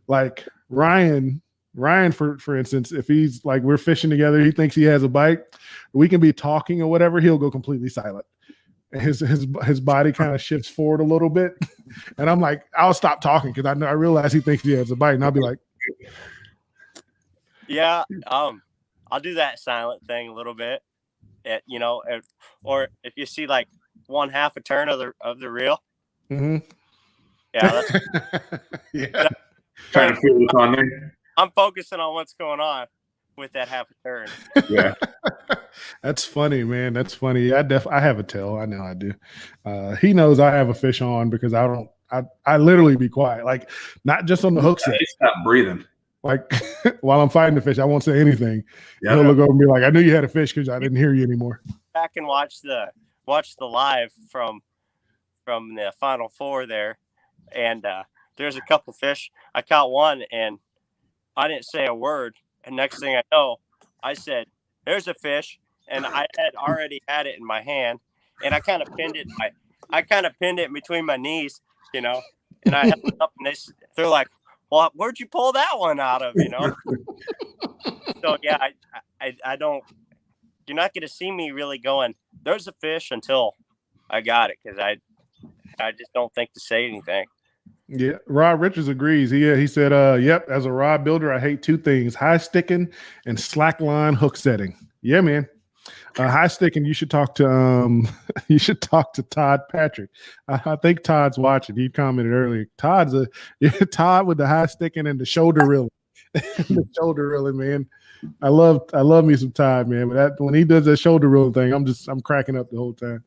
Like Ryan, for instance, if he's like we're fishing together, he thinks he has a bite. We can be talking or whatever. He'll go completely silent. His body kind of shifts forward a little bit, and I'm like, I'll stop talking because I realize he thinks he has a bite, and I'll be like, yeah, I'll do that silent thing a little bit. Or if you see like 1/2 a turn of the reel. Mm-hmm. Yeah, that's trying to feel what's on there. I'm focusing on what's going on with that 1/2 a turn. Yeah. That's funny, man. That's funny. I have a tail. I know I do. He knows I have a fish on because I literally be quiet. Like not just on the hook set. Stop breathing. Like while I'm fighting the fish, I won't say anything. Yeah. He'll look over and be like, I knew you had a fish because I didn't hear you anymore. Back and watch the live from the Final Four there. And there's a couple fish. I caught one and I didn't say a word. And next thing I know, I said, there's a fish. And I had already had it in my hand. And I kind of pinned it. I kind of pinned it between my knees, and I held it up and they're like, well, where'd you pull that one out of, So yeah, I don't, you're not going to see me really going, there's a fish until I got it. Cause I just don't think to say anything. Yeah. Rod Richards agrees. He said, yep. As a rod builder, I hate two things, high sticking and slack line hook setting. Yeah, man. High sticking, you should talk to Todd Patrick. I think Todd's watching. He commented earlier. Todd with the high sticking and the shoulder reeling. The shoulder reeling, man. I love me some Todd, man. But when he does that shoulder reeling thing, I'm cracking up the whole time.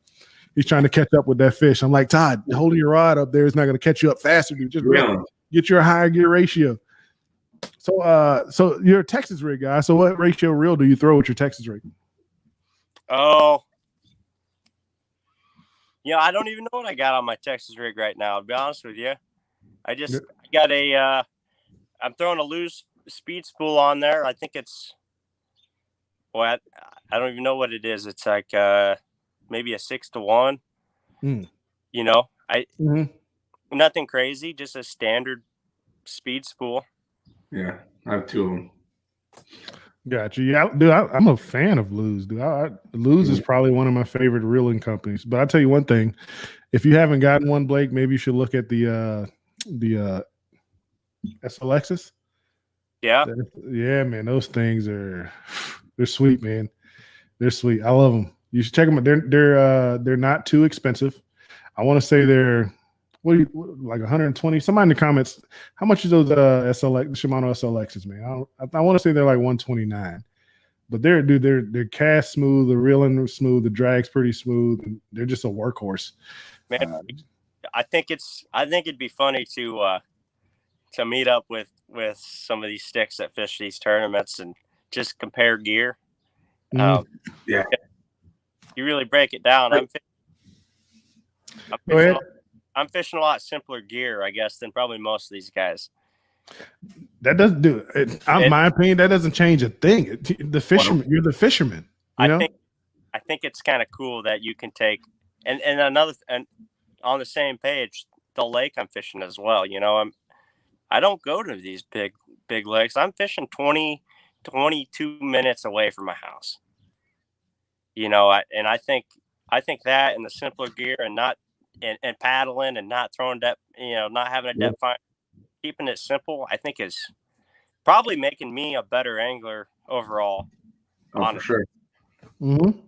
He's trying to catch up with that fish. I'm like, Todd, holding your rod up there is not going to catch you up faster, dude. Just get your higher gear ratio. So you're a Texas rig guy. So what ratio reel do you throw with your Texas rig? Oh, I don't even know what I got on my Texas rig right now. To be honest with you, I got I'm throwing a loose speed spool on there. I think it's, I don't even know what it is. It's like maybe a 6-1. Nothing crazy, just a standard speed spool. Yeah, I have two of them. Gotcha. Yeah, dude, I'm a fan of Luz. Dude, Luz is probably one of my favorite reeling companies. But I'll tell you one thing: if you haven't gotten one, Blake, maybe you should look at the SLXs. Yeah, man, those things they're sweet, man. They're sweet. I love them. You should check them out. They're not too expensive. I want to say they're like 120. Somebody in the comments, how much is those Shimano SLXs, man? I want to say they're like 129, but they're cast smooth, the reeling smooth, the drag's pretty smooth, and they're just a workhorse. Man, I think it'd be funny to meet up with some of these sticks that fish these tournaments and just compare gear. Yeah, you really break it down. I'm fishing a lot simpler gear, I guess, than probably most of these guys. That doesn't do it. In my opinion, that doesn't change a thing. The fisherman, you're the fisherman. I think it's kind of cool that you can take and on the same page, the lake I'm fishing as well. I don't go to these big lakes. I'm fishing 22 minutes away from my house. I think that and the simpler gear and not. And paddling and not throwing depth, not having a depth find, keeping it simple, I think is probably making me a better angler overall. Oh, for sure. Mm-hmm.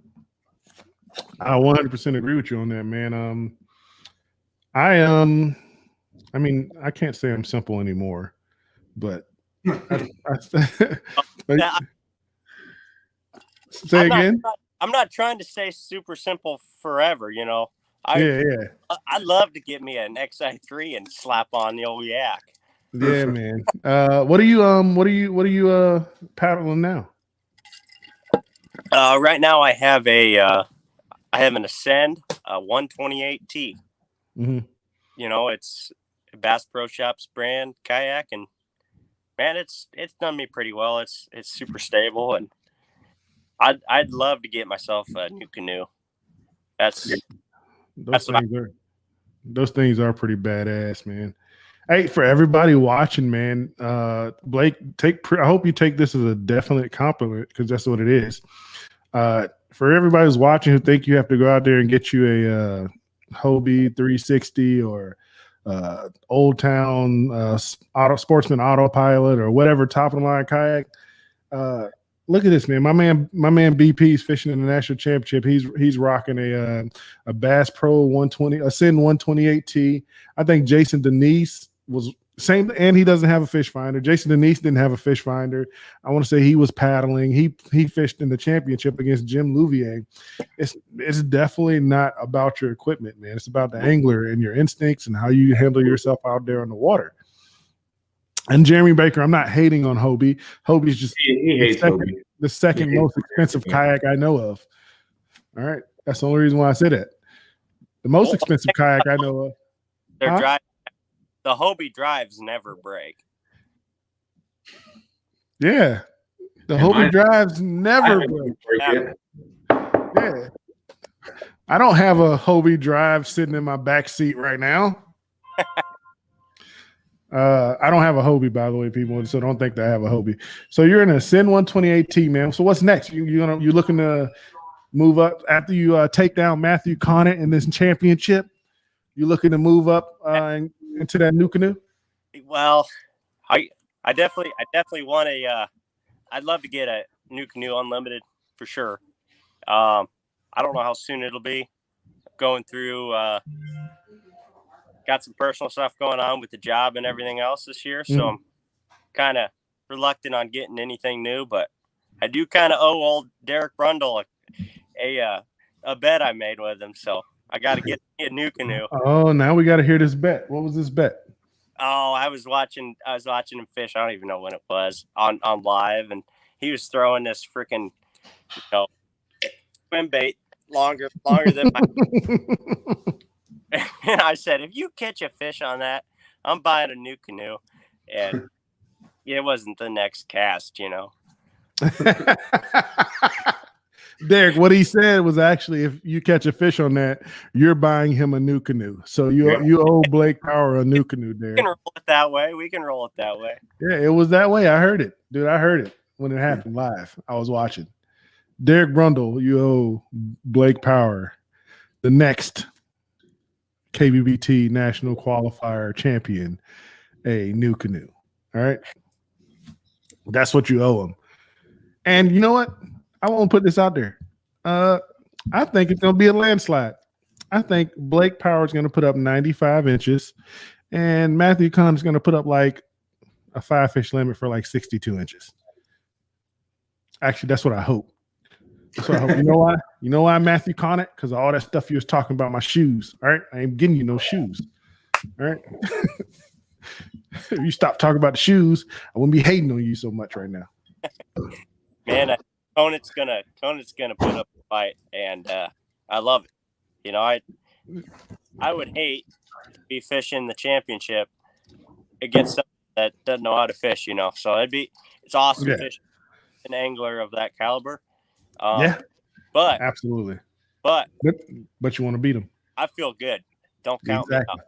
I 100% agree with you on that, man. I mean, I can't say I'm simple anymore. But Yeah, say again. I'm not trying to say super simple forever. Yeah. I'd love to get me an XI3 and slap on the old yak. Yeah, man. What are you paddling now? Right now I have an Ascend 128T. Mm-hmm. It's a Bass Pro Shops brand kayak, and man, it's done me pretty well. It's super stable, and I'd love to get myself a new canoe. Those things are pretty badass, man. Hey, for everybody watching, man, Blake, I hope you take this as a definite compliment, because that's what it is. For everybody who's watching who think you have to go out there and get you a Hobie 360 or Old Town Sportsman Autopilot or whatever top of the line kayak, look at this, man. My man BP is fishing in the national championship. He's rocking a Bass Pro 120 Ascend 128T. I think Jason Denise was same, and he doesn't have a fish finder. Jason Denise didn't have a fish finder. I want to say he was paddling. He fished in the championship against Jim Louvier. It's definitely not about your equipment, man. It's about the angler and your instincts and how you handle yourself out there in the water. And Jeremy Baker, I'm not hating on Hobie. Hobie's just the second most expensive kayak I know of. All right. That's the only reason why I said it. The most expensive kayak I know of. The Hobie drives never break. Yeah. The Hobie drives never break. Yeah. I don't have a Hobie drive sitting in my back seat right now. I don't have a Hobie, by the way, people, so don't think that I have a Hobie. So you're in a Ascend 128T, man. So what's next? You looking to move up after you take down Matthew Conant in this championship? You looking to move up into that new canoe? Well, I definitely want I'd love to get a new canoe unlimited for sure. I don't know how soon it'll be. Going through got some personal stuff going on with the job and everything else this year, so I'm kind of reluctant on getting anything new, but I do kind of owe old Derek Brundle a bet I made with him, so I got to get a new canoe. Oh, now we got to hear this bet. What was this bet? Oh, I was watching him fish. I don't even know when it was on live, and he was throwing this freaking swim bait longer than my. And I said, if you catch a fish on that, I'm buying a new canoe. And it wasn't the next cast, Derek, what he said was actually, if you catch a fish on that, you're buying him a new canoe. So you owe Blake Power a new canoe, Derek. We can roll it that way. Yeah, it was that way. I heard it. Dude, I heard it when it happened live. I was watching. Derek Brundle, you owe Blake Power the next KBBT National Qualifier Champion a new canoe. All right? That's what you owe him. And you know what? I won't put this out there. I think it's going to be a landslide. I think Blake Power is going to put up 95 inches, and Matthew Conant is going to put up like a 5-fish limit for like 62 inches. Actually, that's what I hope. So I hope. You know why? You know why Matthew Conant? Because all that stuff you was talking about my shoes. All right, I ain't getting you no shoes. All right. If you stop talking about the shoes, I wouldn't be hating on you so much right now. Man, Conant's gonna put up a fight, and I love it. I would hate to be fishing the championship against someone that doesn't know how to fish. So it's awesome fishing an angler of that caliber. But absolutely. But you want to beat him. I feel good. Don't count me out.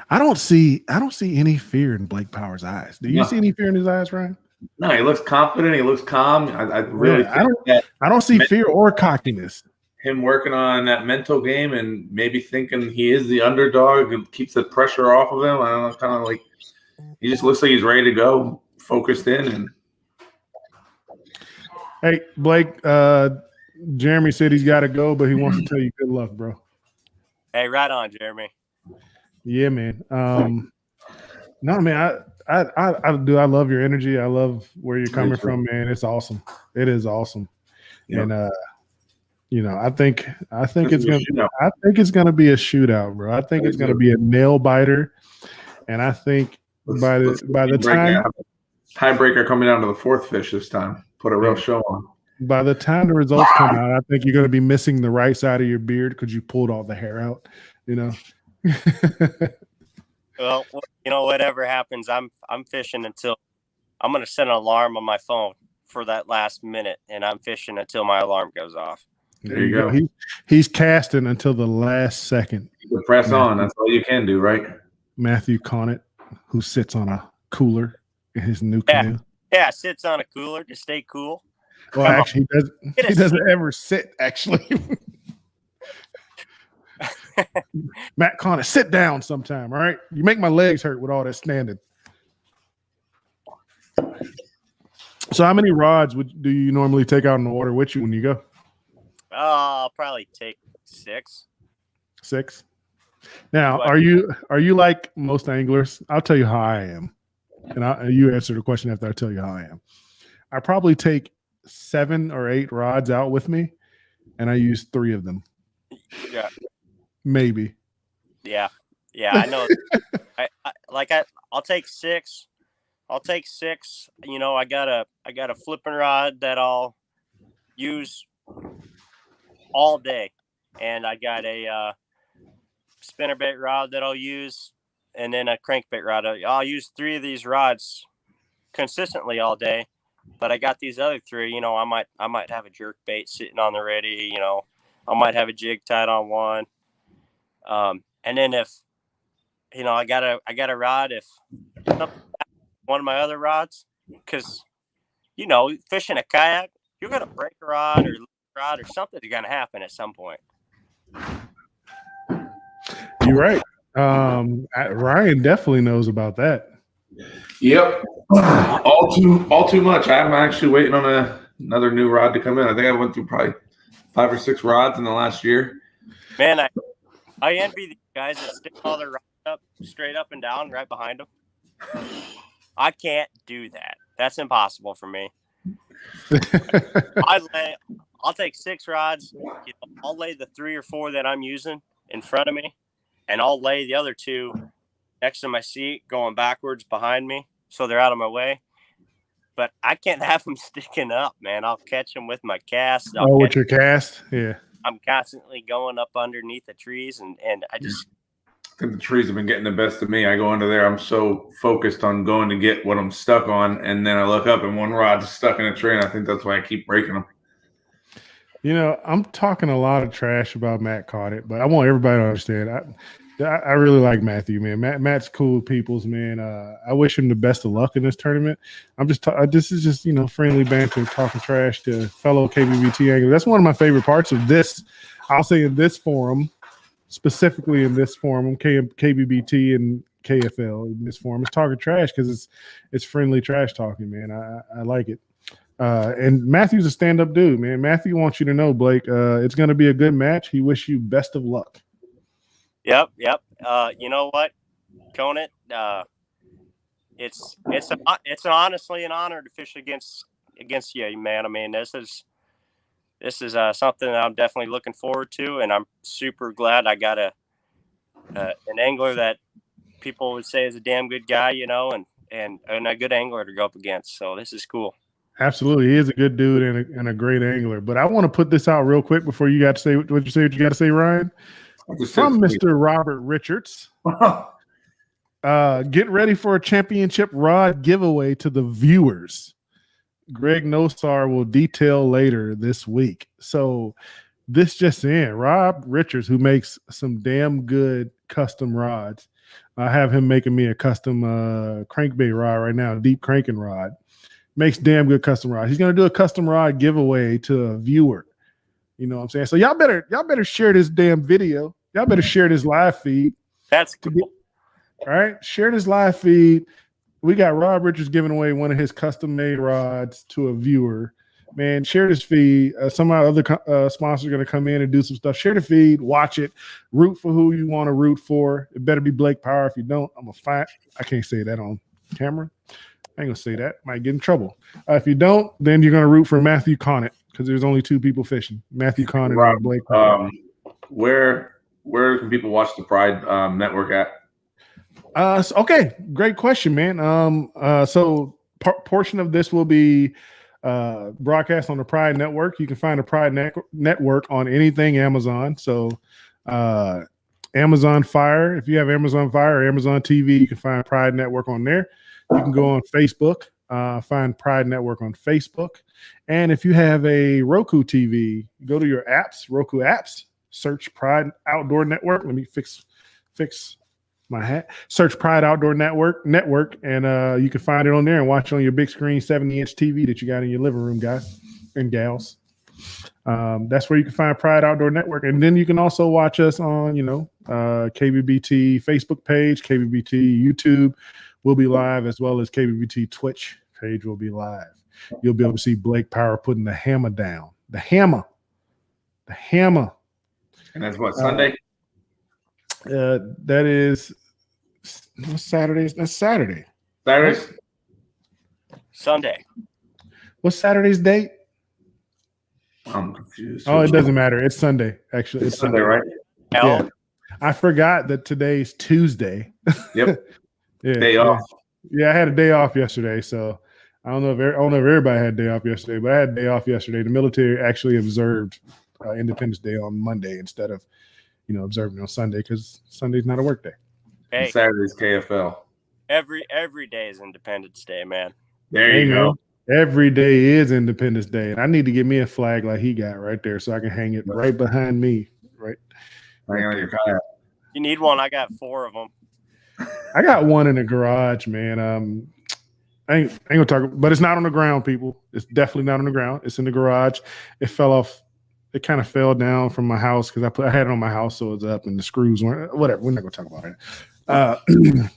I don't see any fear in Blake Power's eyes. Do you see any fear in his eyes, Ryan? No, he looks confident. He looks calm. I don't see fear or cockiness. Him working on that mental game and maybe thinking he is the underdog and keeps the pressure off of him. I don't know, kind of like he just looks like he's ready to go, focused in. And hey, Blake, Jeremy said he's got to go, but he wants to tell you good luck, bro. Hey, right on, Jeremy. Yeah, man. No, man. I love your energy. I love where you're coming from, man. It's awesome. It is awesome. Yep. And I think it's gonna be a shootout, bro. I think it's gonna be a nail biter. And I think by the time tiebreaker coming down to the fourth fish this time, put a real show on. By the time the results come out, I think you're going to be missing the right side of your beard because you pulled all the hair out. Well, whatever happens, I'm fishing until I'm going to set an alarm on my phone for that last minute, and I'm fishing until my alarm goes off. There you go. He's casting until the last second. You press on. That's all you can do, right? Matthew Connett, who sits on a cooler in his new canoe. Yeah, sits on a cooler to stay cool. Well, actually, he doesn't ever sit, actually. Matt Connett, sit down sometime, all right? You make my legs hurt with all that standing. So how many rods do you normally take out in the water with you when you go? I'll probably take 6. 6? Now, are you like most anglers? I'll tell you how I am, and you answer the question after I tell you how I am. I probably take 7 or 8 rods out with me, and I use 3 of them. Yeah, maybe. Yeah, I know. I'll take 6. I'll take 6. I got a flipping rod that I'll use all day, and I got a spinnerbait rod that I'll use, and then a crankbait rod. I'll use 3 of these rods consistently all day, but I got these other 3. I might have a jerk bait sitting on the ready. I might have a jig tied on one. And then if I got a rod, if one of my other rods, because fishing a kayak, you're gonna break a rod or something's gonna happen at some point. You're right. Ryan definitely knows about that. Yep. All too much. I'm actually waiting on another new rod to come in. I think I went through probably 5 or 6 rods in the last year. Man, I envy these guys that stick all their rods up straight up and down right behind them. I can't do that. That's impossible for me. I'll take 6 rods. I'll lay the 3 or 4 that I'm using in front of me, and I'll lay the other 2 next to my seat going backwards behind me so they're out of my way. But I can't have them sticking up, man. I'll catch them with my cast. With your cast? Yeah. I'm constantly going up underneath the trees, and I just I think the trees have been getting the best of me. I go under there. I'm so focused on going to get what I'm stuck on, and then I look up and one rod's stuck in a tree, and I think that's why I keep breaking them. I'm talking a lot of trash about Matt Connett, but I want everybody to understand. I really like Matthew, man. Matt's cool peoples, man. I wish him the best of luck in this tournament. This is just friendly banter, talking trash to fellow KBBT anglers. That's one of my favorite parts of this. I'll say in this forum, specifically in this forum, KBBT and KFL in this forum, is talking trash because it's friendly trash talking, man. I like it. And Matthew's a stand-up dude, man. Matthew wants you to know, Blake, it's going to be a good match. He wish you best of luck. Yep. You know what, Conant? It's honestly an honor to fish against you, man. I mean, this is something that I'm definitely looking forward to, and I'm super glad I got an angler that people would say is a damn good guy, and a good angler to go up against. So this is cool. Absolutely, he is a good dude and a great angler. But I want to put this out real quick before you got to say what you got to say, Ryan. From Mr. Robert Richards. Get ready for a championship rod giveaway to the viewers. Greg Nosar will detail later this week. So this just in, Rob Richards, who makes some damn good custom rods. I have him making me a custom crankbait rod right now, deep cranking rod. Makes damn good custom rods. He's going to do a custom rod giveaway to a viewer. You know what I'm saying? So y'all better share this damn video. Y'all better share this live feed. That's cool. All right, share this live feed. We got Rob Richards giving away one of his custom-made rods to a viewer. Man, share this feed. Some of our other sponsors are going to come in and do some stuff. Share the feed, watch it, root for who you want to root for. It better be Blake Power. If you don't, I'm going to fight. I can't say that on Cameron? I ain't gonna say that. Might get in trouble. If you don't, then you're gonna root for Matthew Connett because there's only 2 people fishing: Matthew Connett Rob, and Blake Connett. Where can people watch the Pride Network at? Okay, great question, man. So portion of this will be broadcast on the Pride Network. You can find the Pride Network on anything Amazon. So Amazon Fire, if you have Amazon Fire or Amazon TV, you can find Pride Network on there. You can go on Facebook, find Pride Network on Facebook. And if you have a Roku TV, go to your apps, Roku apps, search Pride Outdoor Network. Let me fix my hat. Search Pride Outdoor Network, and you can find it on there and watch it on your big screen 70-inch TV that you got in your living room, guys and gals. That's where you can find Pride Outdoor Network. And then you can also watch us on, KBBT Facebook page, KBBT YouTube will be live, as well as KBBT Twitch page will be live. You'll be able to see Blake Power putting the hammer down. The hammer. And that's what, Sunday? That is Saturdays. That's Saturday. Saturdays? Sunday. What's Saturday's date? I'm confused. Oh, it doesn't matter. It's Sunday, actually. It's Sunday, right? Yeah. I forgot that today's Tuesday. Yep. Yeah, Day off. Yeah, I had a day off yesterday, so I don't know if everybody had a day off yesterday, but I had a day off yesterday. The military actually observed Independence Day on Monday instead of, observing on Sunday because Sunday's not a work day. Hey, Saturday's KFL. every day is Independence Day, man. There you go. Every day is Independence Day, and I need to get me a flag like he got right there so I can hang it right behind me. Right. Hang on your kayak. You need one. I got 4 of them. I got one in the garage, man. I ain't gonna talk, but it's not on the ground, people. It's definitely not on the ground. It's in the garage. It fell off. It kind of fell down from my house because I had it on my house, so it's up, and the screws weren't. Whatever. We're not gonna talk about it.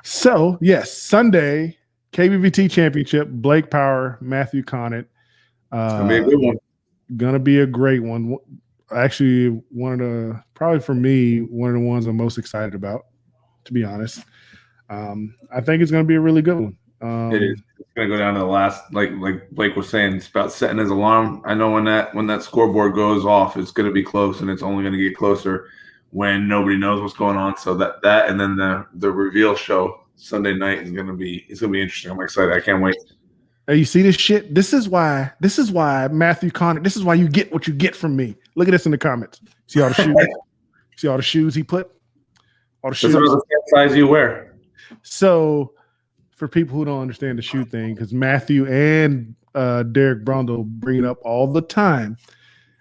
So yes, Sunday, KBBT Championship. Blake Power, Matthew Connett. Gonna be a good one. Gonna be a great one. Actually, probably for me, one of the ones I'm most excited about, to be honest. I think it's going to be a really good one. It is. It's going to go down to the last, like Blake was saying, it's about setting his alarm. I know when that scoreboard goes off, it's going to be close, and it's only going to get closer when nobody knows what's going on. So that and then the reveal show Sunday night is going to be interesting. I'm excited. I can't wait. Hey, you see this shit? This is why Matthew Connett. This is why you get what you get from me. Look at this in the comments. See all the shoes? See all the shoes he put? All the shoes. This is the size you wear. So, for people who don't understand the shoe thing, because Matthew and Derek Brundle bring it up all the time,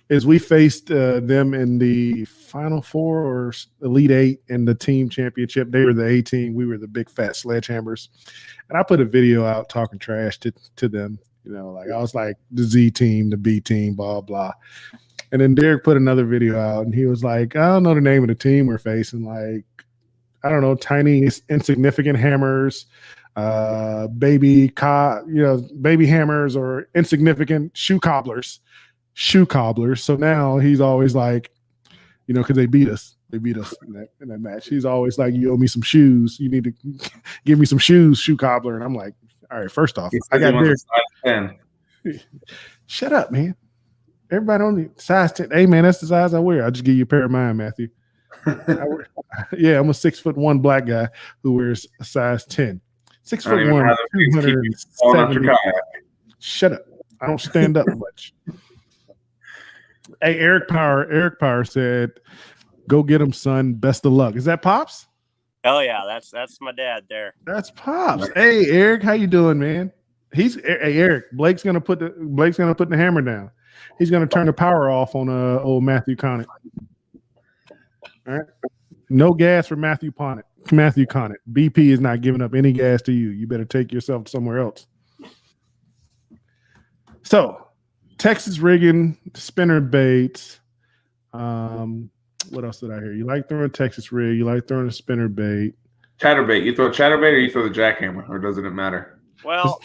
is we faced them in the Final Four or Elite Eight in the team championship. They were the A team. We were the big fat sledgehammers. And I put a video out talking trash to them. Like I was like the Z team, the B team, blah, blah. And then Derek put another video out, and he was like, I don't know the name of the team we're facing. Like, I don't know, tiny, insignificant hammers, baby hammers, or insignificant shoe cobblers. So now he's always like, because they beat us. They beat us in that match. He's always like, you owe me some shoes. You need to give me some shoes, shoe cobbler. And I'm like, all right, first off, I got Derek. Shut up, man. Everybody on the size 10. Hey, man, that's the size I wear. I'll just give you a pair of mine, Matthew. I'm a 6'1" black guy who wears a size 10. 6'1", 270. Shut up. I don't stand up much. Hey, Eric Power said, go get him, son. Best of luck. Is that Pops? Hell yeah, that's my dad there. That's Pops. Hey, Eric, how you doing, man? Hey, Eric. Blake's gonna put the hammer down. He's gonna turn the power off on old Matthew Connett. All right. No gas for Matthew Connett. BP is not giving up any gas to you. You better take yourself somewhere else. So, Texas rigging, spinner baits. What else did I hear? You like throwing Texas rig. You like throwing a spinner bait. Chatterbait. You throw chatterbait or you throw the jackhammer, or doesn't it matter? Well,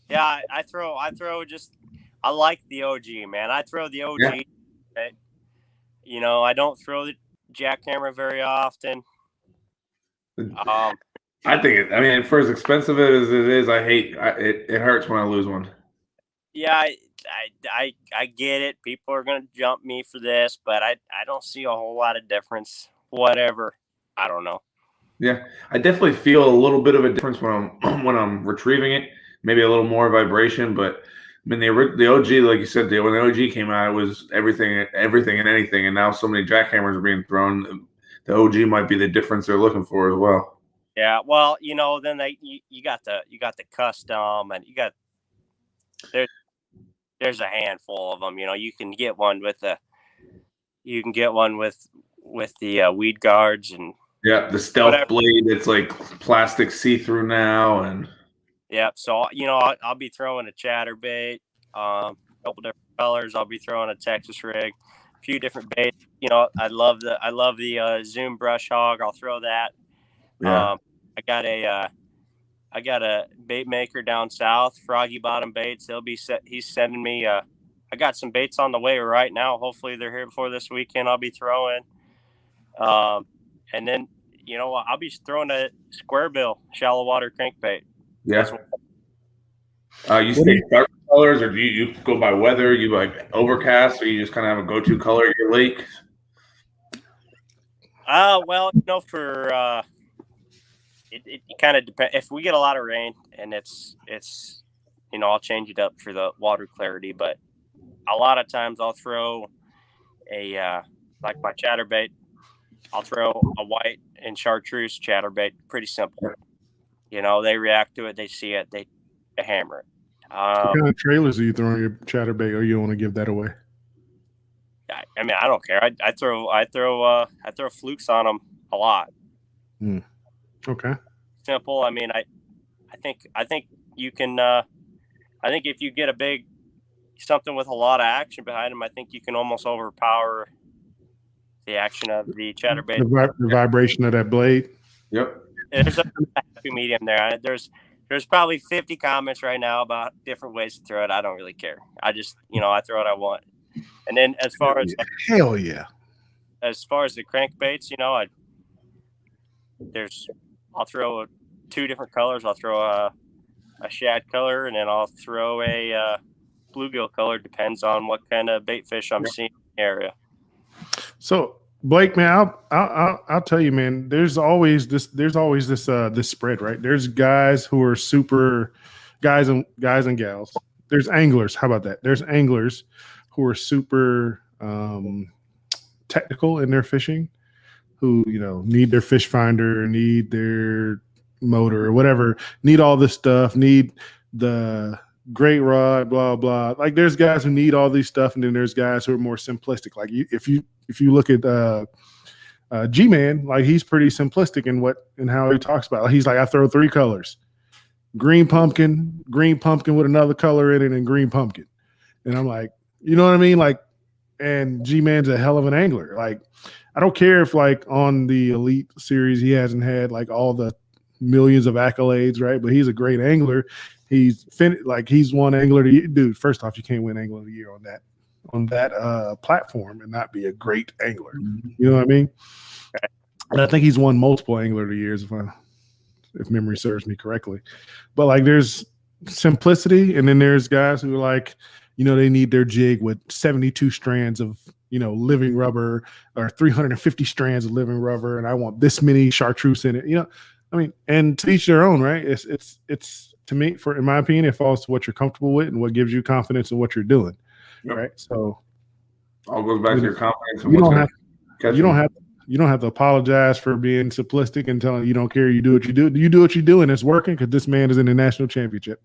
yeah, I throw just. I like the OG, man. I throw the OG. Yeah. I don't throw the jackhammer very often. I think I mean, for as expensive as it is, it hurts when I lose one. Yeah, I get it. People are gonna jump me for this, but I don't see a whole lot of difference. Whatever. I don't know. Yeah, I definitely feel a little bit of a difference when I'm when I'm retrieving it. Maybe a little more vibration, but I mean the OG, like you said, when the OG came out, it was everything and anything, and now so many jackhammers are being thrown. The OG might be the difference they're looking for as well. Yeah, well, then you got the custom, and there there's a handful of them. You can get one with the weed guards and Yeah, the stealth whatever. blade. It's like plastic see-through now, and Yeah, so I'll be throwing a chatterbait, a couple different colors. I'll be throwing a Texas rig, a few different baits. I love the Zoom brush hog. I'll throw that. yeah, I got a bait maker down south, Froggy Bottom Baits. He's sending me. I got some baits on the way right now. Hopefully they're here before this weekend. I'll be throwing. And then I'll be throwing a square bill shallow water crankbait. yeah. You stay dark colors, or do you go by weather? You like overcast, or you just kind of have a go-to color at your lake? Well, for it kind of depends. If we get a lot of rain and it's I'll change it up for the water clarity. But a lot of times I'll throw a like my chatterbait. I'll throw a white and chartreuse chatterbait. Pretty simple. They react to it. They see it. They hammer it. What kind of trailers are you throwing your chatterbait, or you want to give that away? I mean, I don't care. I throw flukes on them a lot. Okay. Simple. I mean, I think you can. I think if you get something with a lot of action behind them, I think you can almost overpower the action of the chatterbait. The vibration of that blade. Yep. There's a happy medium there. There's probably 50 comments right now about different ways to throw it. I don't really care. I just, I throw what I want. And then as far as hell yeah, as far as the crankbaits, I'll throw 2 different colors. I'll throw a shad color, and then I'll throw a bluegill color. Depends on what kind of bait fish I'm seeing in the area. So Blake, man, I'll tell you, man. There's always this spread, right? There's guys who are super guys and gals. There's anglers. How about that? There's anglers who are super technical in their fishing, who need their fish finder, need their motor or whatever, need all this stuff, need the great rod, blah blah. Like there's guys who need all these stuff, and then there's guys who are more simplistic. Like if you look at G-Man, like he's pretty simplistic in how he talks about it. He's like, I throw 3 colors: green pumpkin with another color in it, and green pumpkin. And I'm like, you know what I mean? Like, and G-Man's a hell of an angler. Like, I don't care if like on the Elite Series he hasn't had like all the millions of accolades, right? But he's a great angler. He's won Angler of the Year. Dude, first off, you can't win Angler of the Year on that platform and not be a great angler. You know what I mean? And I think he's won multiple Angler of the Years if memory serves me correctly. But like there's simplicity, and then there's guys who are like, they need their jig with 72 strands of living rubber, or 350 strands of living rubber, and I want this many chartreuse in it. I mean, and to each their own, right? It's to me, in my opinion, it falls to what you're comfortable with and what gives you confidence in what you're doing. Yep. Right. So all goes back to your confidence. And you don't have to apologize for being simplistic and telling you don't care. You do what you do. You do what you do, and it's working because this man is in the national championship.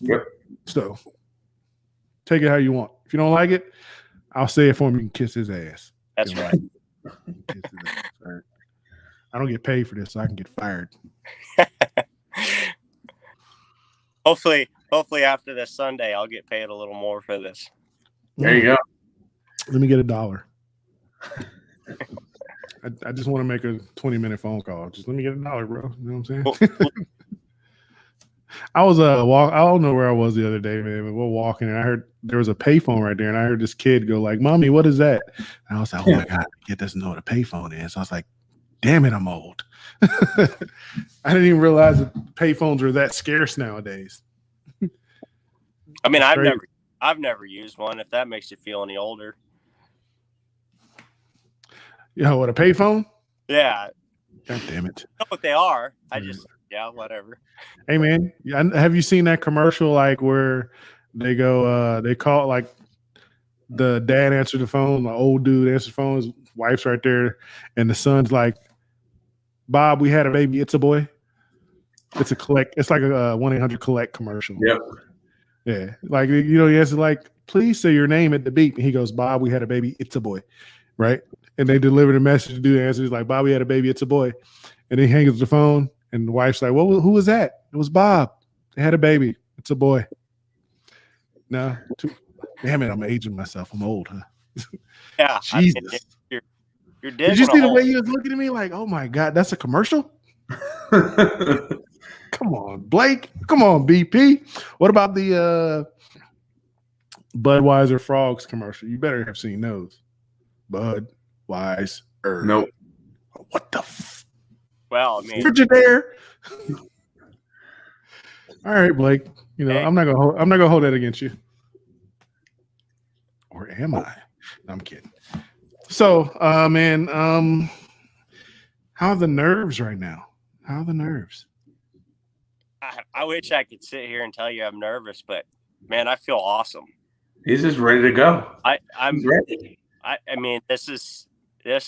Yep. So take it how you want. If you don't like it, I'll say it for him. You can kiss his ass. That's right. Kiss his ass, right. I don't get paid for this, so I can get fired. Hopefully after this Sunday, I'll get paid a little more for this. There you go. Let me get $1. I just want to make a 20-minute phone call. Just let me get $1, bro. You know what I'm saying? I was I don't know where I was the other day, man. But we're walking, and I heard there was a payphone right there, and I heard this kid go like, "Mommy, what is that?" And I was like, "Oh my god, get this know what a payphone is." So I was like, damn it, I'm old. I didn't even realize that payphones are that scarce nowadays. I mean, It's I've crazy. never used one. If that makes you feel any older. You know what, a payphone? Yeah, God damn it. I know what they are. I just whatever. Hey man, have you seen that commercial like where they go they call like the dad answered the phone, the old dude answers the phone, his wife's right there, and the son's like, Bob, we had a baby, it's a boy. It's like a 1-800-collect commercial. Yep. Yeah. Like, you know, he has to like, please say your name at the beep. And he goes, Bob, we had a baby, it's a boy. Right. And they deliver the message to do the answer. He's like, Bob, we had a baby, it's a boy. And he hangs up the phone and the wife's like, well, who was that? It was Bob. They had a baby. It's a boy. No. Damn it, I'm aging myself. I'm old, huh? Yeah. Jesus. I mean, you're Did you see the way you was looking at me like, oh my God, that's a commercial? Come on, Blake. Come on, BP. What about the Budweiser Frogs commercial? You better have seen those. Budweiser. Nope. What the Well, I mean, Frigidaire. All right, Blake. You know, Hey. I'm not gonna hold that against you. Or am I? No, I'm kidding. So, man, how are the nerves right now? How are the nerves? I wish I could sit here and tell you I'm nervous, but man, I feel awesome. He's just ready to go. I'm He's ready. I mean, this is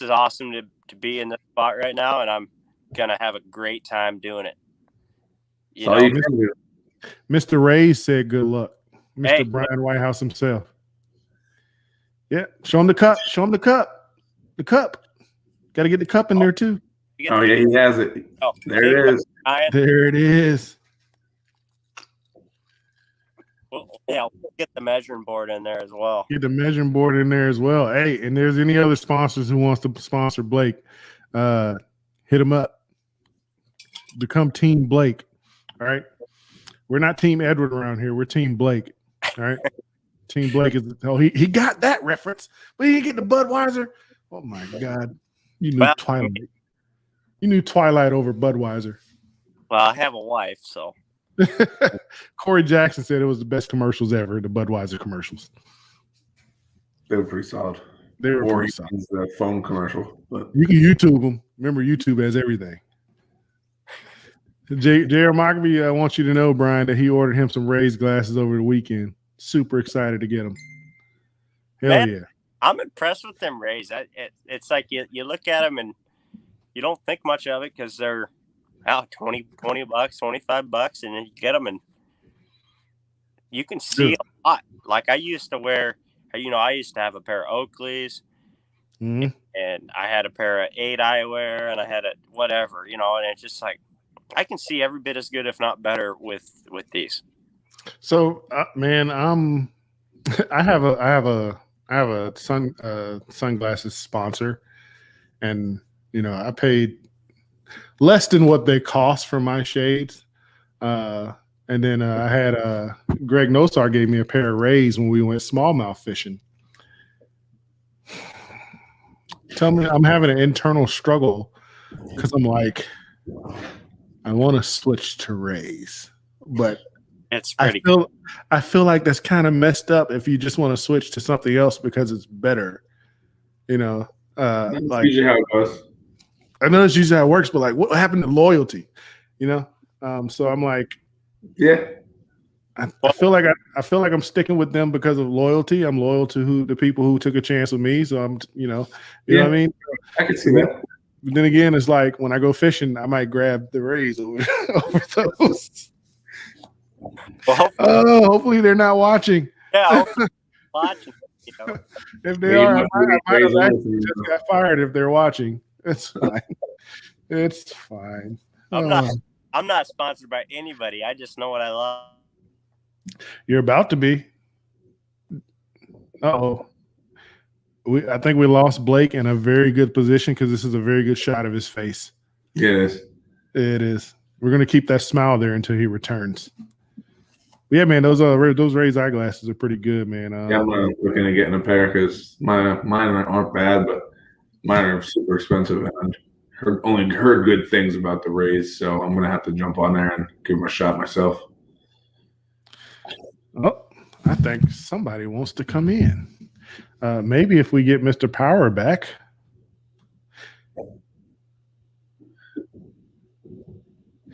awesome to be in this spot right now, and I'm gonna have a great time doing it. You That's all know, you can do. Mr. Ray said good luck. Mr. Hey. Brian Whitehouse himself. Yeah, show him the cup. Show him the cup. The cup. Got to get the cup in there too. Oh yeah, he has it. Oh, There it is. Ryan, There it is. we'll get the measuring board in there as well. Get the measuring board in there as well. Hey, and there's any other sponsors who wants to sponsor Blake, hit him up. Become Team Blake. All right. We're not Team Edward around here. We're Team Blake. All right. Team Blake is he got that reference, but he didn't get the Budweiser. Oh my God. You knew Twilight. You knew Twilight over Budweiser. Well, I have a wife, so Corey Jackson said it was the best commercials ever, the Budweiser commercials. They were pretty solid. They were Or pretty he solid. uses the phone commercial. But You can YouTube them. Remember, YouTube has everything. J.R. Mockby, I want you to know, Brian, that he ordered him some raised glasses over the weekend. Super excited to get them. Hell Man. yeah. I'm impressed with them rays. It's like you look at them and you don't think much of it because they're out $20, $25, and then you get them and you can see a lot. Like I used to wear, I used to have a pair of Oakleys, Mhm. and I had a pair of 8 eyewear, and I had a whatever, and it's just like I can see every bit as good, if not better, with these. So, man, I have a sunglasses sponsor, and I paid less than what they cost for my shades. And then I had Greg Nosar gave me a pair of Rays when we went smallmouth fishing. Tell me, I'm having an internal struggle because I'm like, I want to switch to Rays, but It's pretty I feel like that's kind of messed up if you just want to switch to something else because it's better. that's Like usually how it goes. I know it's usually how it works, but like what happened to loyalty? So I'm like, Yeah. I feel like I'm sticking with them because of loyalty. I'm loyal to the people who took a chance with me. So I'm, you know what I mean? I can see that. But then again, it's like when I go fishing, I might grab the Rays over those. well. Hopefully they're not watching. Yeah, watching. If they Yeah, you are, must I be might have crazy actually listening. just got fired if they're watching. It's fine. It's fine. I'm not sponsored by anybody. I just know what I love. You're about to be. Uh-oh. I think we lost Blake in a very good position because this is a very good shot of his face. Yes. It is. We're going to keep that smile there until he returns. But yeah, man, those Rays eyeglasses are pretty good, man. Yeah, I'm looking at getting a pair because mine aren't bad, but mine are super expensive. And only heard good things about the Rays, so I'm gonna have to jump on there and give them a shot myself. Oh, I think somebody wants to come in. Maybe if we get Mr. Power back.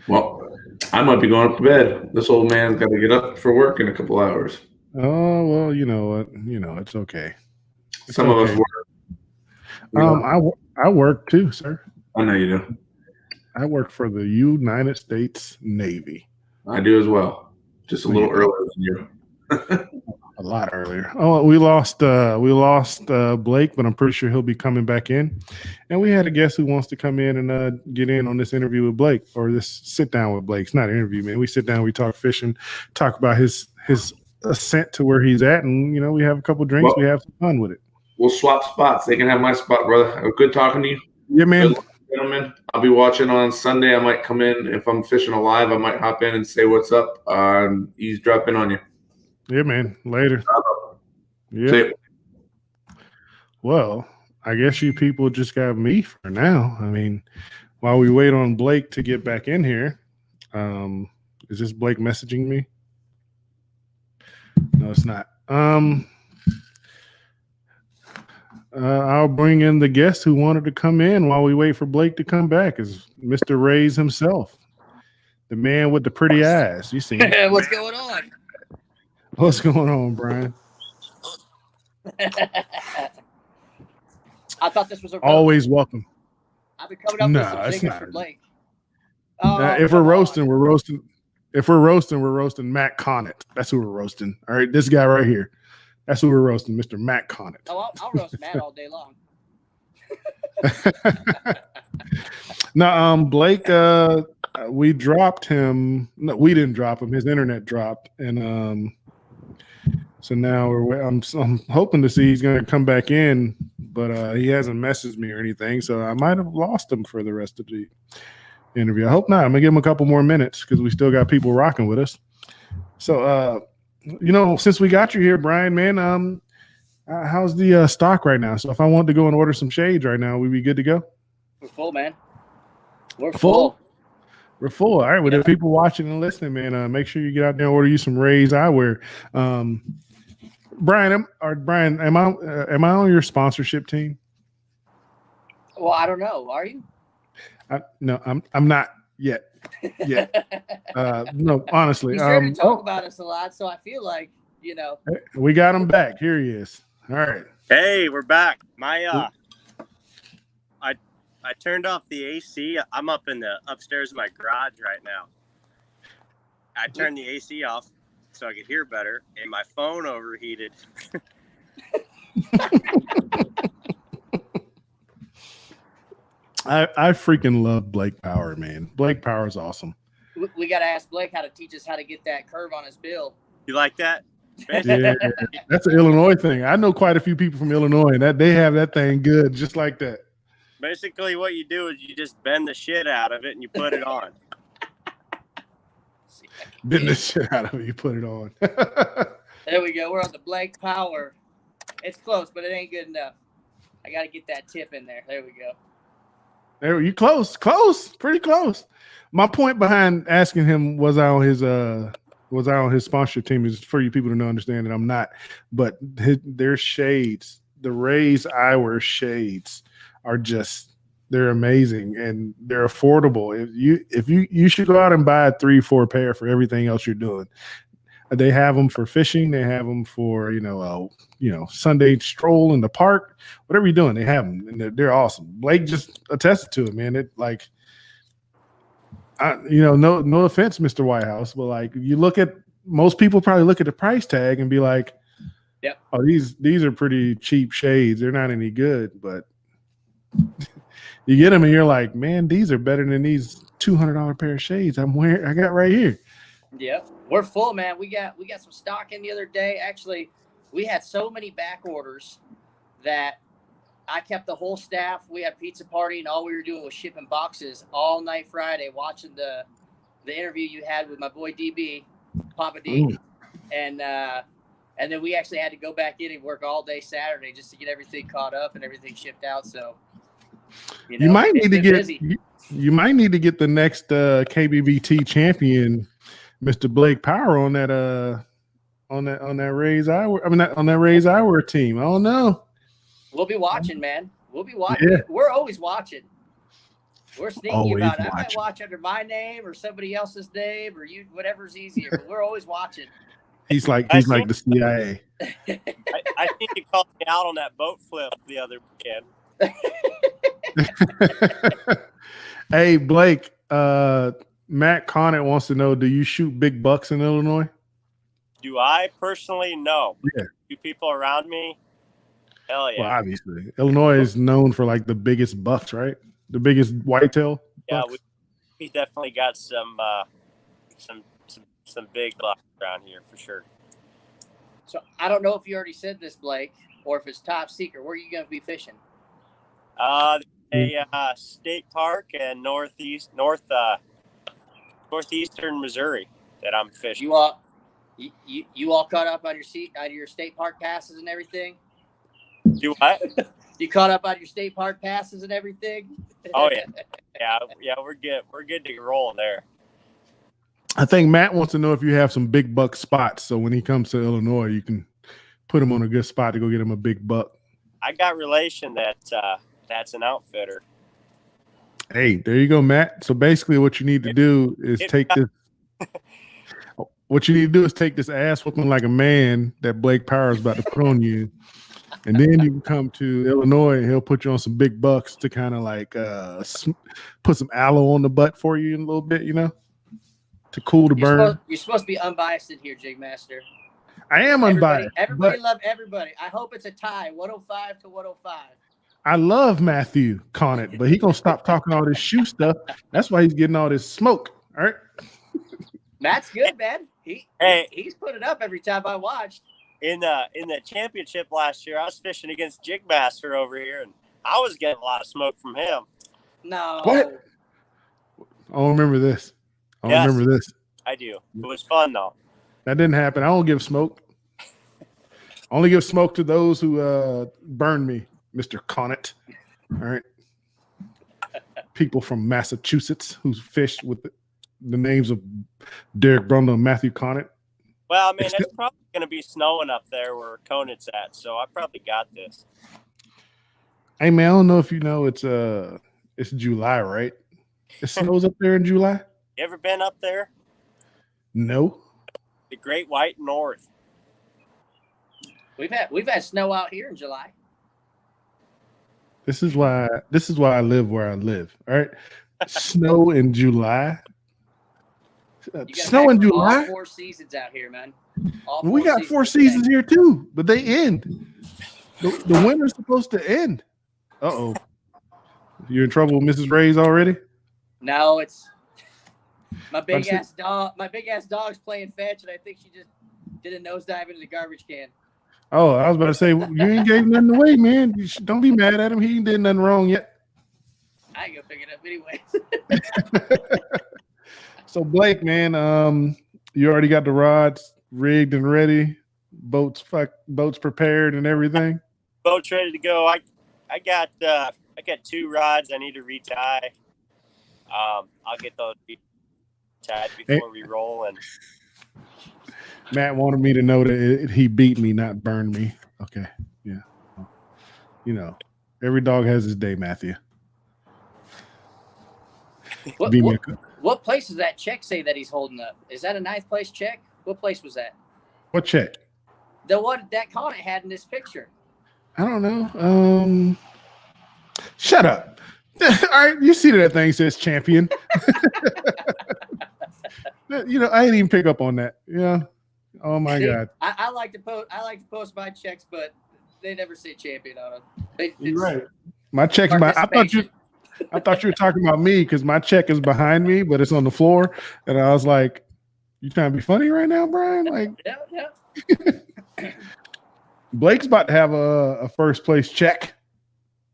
Well, I might be going up to bed. This old man's got to get up for work in a couple hours. Oh, well, you know what? You know, it's okay. Some of us work. I work too, sir. I know you do. I work for the United States Navy. I do as well. Just a little earlier than you. A lot earlier. Oh, we lost Blake, but I'm pretty sure he'll be coming back in. And we had a guest who wants to come in and get in on this interview with Blake, or this sit down with Blake. It's not an interview, man. We sit down, we talk fishing, talk about his ascent to where he's at, and we have a couple drinks, we have some fun with it. We'll swap spots. They can have my spot, brother. Good talking to you. Yeah, man. Good, gentlemen. I'll be watching on Sunday. I might come in if I'm fishing alive. I might hop in and say what's up. Eavesdrop in on you. Yeah, man. Later. Yeah. Well, I guess you people just got me for now. I mean, while we wait on Blake to get back in here, is this Blake messaging me? No, it's not. I'll bring in the guest who wanted to come in while we wait for Blake to come back. Is Mr. Rays himself, the man with the pretty eyes. You see? What's going on? What's going on, Brian? I thought this was a roast. Always welcome. I've been coming up with some fingers for Blake. If we're roasting, we're roasting. If we're roasting, we're roasting Matt Connett. That's who we're roasting. All right, this guy right here. That's who we're roasting, Mr. Matt Connett. Oh, I'll roast Matt all day long. Now, Blake, we dropped him. No, we didn't drop him. His internet dropped, and so now I'm hoping to see he's going to come back in, but he hasn't messaged me or anything, so I might have lost him for the rest of the interview. I hope not. I'm gonna give him a couple more minutes because we still got people rocking with us. So, since we got you here, Brian, man, how's the stock right now? So if I wanted to go and order some shades right now, we'd be good to go. We're full, man. We're full. We're full. All right. Well, if people watching and listening, man, make sure you get out there and order you some Rays eyewear. Brian, am I on your sponsorship team? Well, I don't know. Are you? No, I'm not yet. Yeah. No, honestly. You started to talk about us a lot, so I feel like, we got him back. Here he is. All right. Hey, we're back. I turned off the AC. I'm up in the upstairs in my garage right now. I turned the AC off so I could hear better, and my phone overheated. I freaking love Blake Power, man. Blake Power is awesome. We got to ask Blake how to teach us how to get that curve on his bill. You like that? Yeah, that's an Illinois thing. I know quite a few people from Illinois, and that they have that thing good, just like that. Basically, what you do is you just bend the shit out of it and you put it on. Bend the shit out of it, you put it on. There we go. We're on the Blake Power. It's close, but it ain't good enough. I got to get that tip in there. There we go. There you close, pretty close. My point behind asking him was I on his sponsorship team is for you people to know, understand that I'm not. But their shades, the Rays eyewear shades, are they're amazing and they're affordable. If you should go out and buy a 3-4 pair for everything else you're doing. They have them for fishing. They have them for Sunday stroll in the park. Whatever you're doing, they have them, and they're awesome. Blake just attested to it, man. It no offense, Mr. Whitehouse, but like you look at most people probably look at the price tag and be like, "Yep, oh these are pretty cheap shades. They're not any good." But you get them and you're like, man, these are better than these $200 pair of shades I got right here. Yep. We're full, man. We got some stock in the other day. Actually, we had so many back orders that I kept the whole staff. We had pizza party, and all we were doing was shipping boxes all night Friday, watching the interview you had with my boy DB, Papa D, and then we actually had to go back in and work all day Saturday just to get everything caught up and everything shipped out. So You might need to get busy. you might need to get the next KBBT champion, Mr. Blake Power, on that Raise Iowa. I mean, on that Raise Iowa team. I don't know. We'll be watching, man. We'll be watching. Yeah. We're always watching. We're sneaky Always about it. I might watching. watch under my name or somebody else's name or you, whatever's easier. But we're always watching. He's like the CIA. I think you called me out on that boat flip the other weekend. Hey, Blake, Matt Conant wants to know, do you shoot big bucks in Illinois? Do I personally? No. Yeah. Do people around me? Hell yeah. Well, obviously. Illinois is known for like the biggest bucks, right? The biggest whitetail Yeah, bucks. we definitely got some big bucks around here for sure. So I don't know if you already said this, Blake, or if it's top secret. Where are you going to be fishing? A state park in northeastern Missouri that I'm fishing. You all caught up on your state park passes and everything? Do what? You caught up on your state park passes and everything? Oh yeah, we're good. We're good to roll there. I think Matt wants to know if you have some big buck spots, so when he comes to Illinois, you can put him on a good spot to go get him a big buck. I got relation that's an outfitter. Hey, there you go, Matt. So basically, what you need to do is take this. What you need to do is take this ass whooping like a man that Blake Power is about to put on you, and then you can come to Illinois and he'll put you on some big bucks to kind of like put some aloe on the butt for you in a little bit, you know, to cool the burn. You're supposed to be unbiased in here, JigMaster. I am unbiased. Everybody love everybody. I hope it's a tie, 105 to 105. I love Matthew Conant, but he gonna stop talking all this shoe stuff. That's why he's getting all this smoke. All right. Matt's good, man. He's put it up every time I watched. In the championship last year, I was fishing against JigMaster over here, and I was getting a lot of smoke from him. No. What? I don't remember this. I don't remember this. I do. It was fun though. That didn't happen. I don't give smoke. I only give smoke to those who burn me, Mr. Conant. All right. People from Massachusetts who fish with the names of Derek Brundle and Matthew Conant. Well, I mean, it's probably going to be snowing up there where Conant's at, so I probably got this. Hey, man, I don't know if you know it's July, right? It snows up there in July? You ever been up there? No. The Great White North. We've had snow out here in July. This is why I live where I live. All right. Snow in July. Snow in July. All 4 seasons out here, man. We got 4 seasons here too, but they end. The winter's supposed to end. Uh-oh. You're in trouble with Mrs. Ray's already? No, it's my big ass dog. My big ass dog's playing fetch, and I think she just did a nosedive into the garbage can. Oh, I was about to say, you ain't gave nothing away, man. Don't be mad at him. He ain't did nothing wrong yet. I ain't gonna pick it up anyway. So Blake, man, you already got the rods rigged and ready, boats prepared and everything. Boat's ready to go. I got 2 rods I need to retie. I'll get those tied before we roll. And Matt wanted me to know that he beat me, not burned me. Okay, yeah. You know, every dog has his day, Matthew. What place does that check say that he's holding up? Is that a 9th place check? What place was that? What check? The one that Conant had in this picture. I don't know. Shut up. All right, you see that thing says champion. You know, I didn't even pick up on that. Yeah. Oh my God. I like to post my checks, but they never say champion on them. You're right. My check's I thought you were talking about me because my check is behind me, but it's on the floor. And I was like, you trying to be funny right now, Brian? Like, yeah. Blake's about to have a first place check,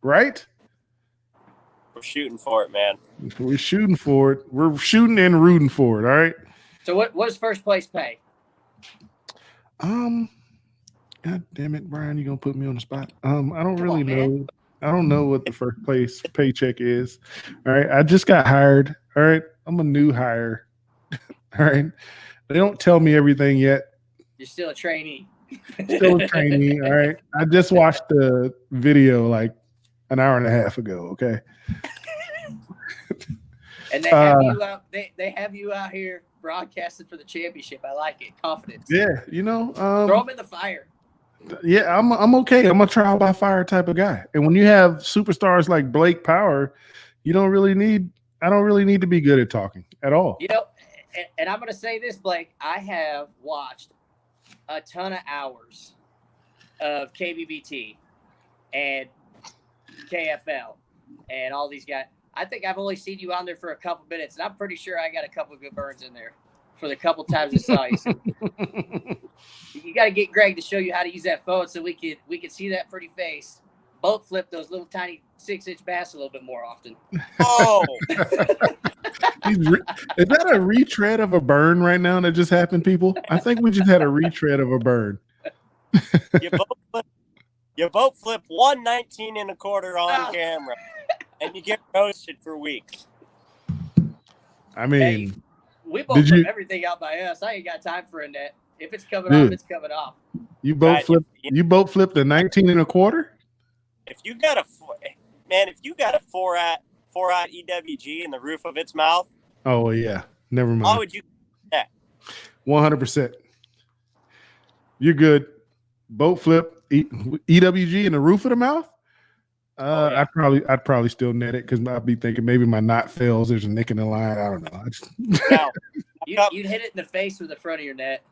right? we're shooting for it, man. We're shooting for it. We're shooting and rooting for it, all right? So what does first place pay? God damn it, Brian, you gonna put me on the spot. I don't really know. I don't know what the first place paycheck is. All right. I just got hired. All right. I'm a new hire. All right. They don't tell me everything yet. You're still a trainee. Still a trainee. All right. I just watched the video like an hour and a half ago. Okay. And they have you out. They have you out here broadcasting for the championship. I like it. Confidence. Yeah. You know, Throw them in the fire. yeah, I'm okay. I'm a trial by fire type of guy. And when you have superstars like Blake Power, I don't really need to be good at talking at all. You know, and I'm going to say this, Blake. I have watched a ton of hours of KBBT and KFL and all these guys. I think I've only seen you on there for a couple minutes, and I'm pretty sure I got a couple of good burns in there for the couple times I saw you. So you got to get Greg to show you how to use that phone so we could see that pretty face. Boat flip those little tiny 6-inch bass a little bit more often. Oh, Is that a retread of a burn right now that just happened, people? I think we just had a retread of a burn. you boat flip 119 and a quarter on camera, and you get roasted for weeks. I mean, hey, we both flip everything out by us. I ain't got time for a net. If it's coming off, it's coming off. You boat flipped a 19 and a quarter? If you got a 4-aught EWG in the roof of its mouth, oh yeah, never mind. Why would you do that? 100%. You're good. Boat flip EWG in the roof of the mouth. Yeah. I'd probably still net it because I'd be thinking maybe my knot fails. There's a nick in the line. I don't know. No, you'd hit it in the face with the front of your net.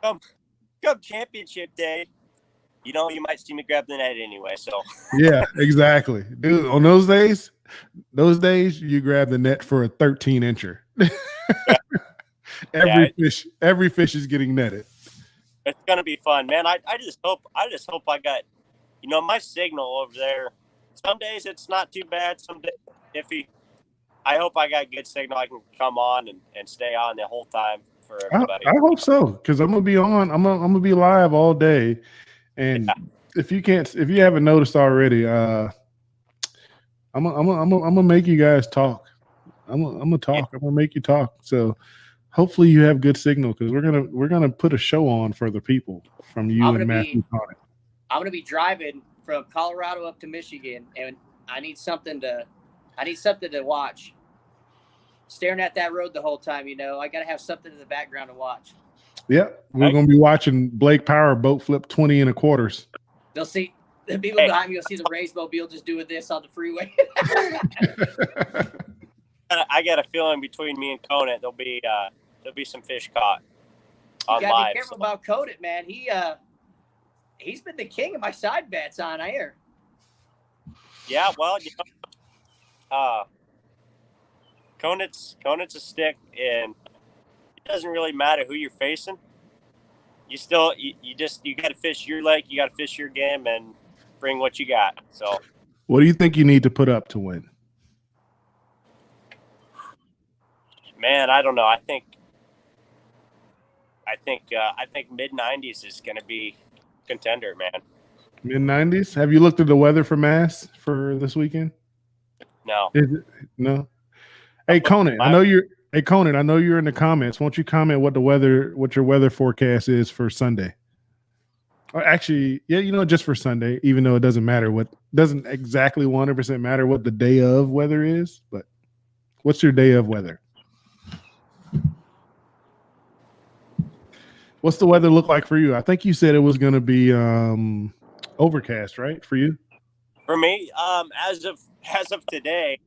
Come championship day. You know, you might see me grab the net anyway. So yeah, exactly, dude. On those days, you grab the net for a 13-incher. Every fish is getting netted. It's gonna be fun, man. I just hope I got, my signal over there. Some days it's not too bad. Some days it's iffy. I hope I got good signal. I can come on and stay on the whole time for everybody. I hope so, because I'm gonna be on. I'm gonna be live all day. And if you haven't noticed already, I'm gonna make you guys talk. I'm gonna talk. I'm gonna make you talk. So hopefully you have good signal, because we're gonna put a show on for the people from you and Matthew. I'm gonna be driving from Colorado up to Michigan, and I need something to watch. Staring at that road the whole time, I gotta have something in the background to watch. Yep, we're gonna be watching Blake Power boat flip 20 and a quarters. They'll see the people behind me. You'll see the raised mobile just doing this on the freeway. I got a feeling between me and Conant there'll be some fish caught on live. You gotta be careful about Conant, man. He's been the king of my side bets on air. Yeah, well, Conant's a stick, and it doesn't really matter who you're facing. You got to fish your lake, you got to fish your game, and bring what you got. So, what do you think you need to put up to win? Man, I don't know. I think mid-90s is going to be contender, man. Mid-90s? Have you looked at the weather for Mass for this weekend? No. No. Hey, Conant, I know you're in the comments. Won't you comment what your weather forecast is for Sunday? Or actually, yeah, just for Sunday, even though it doesn't exactly 100% matter what the day of weather is, but what's your day of weather? What's the weather look like for you? I think you said it was going to be overcast, right? For you? For me, as of today,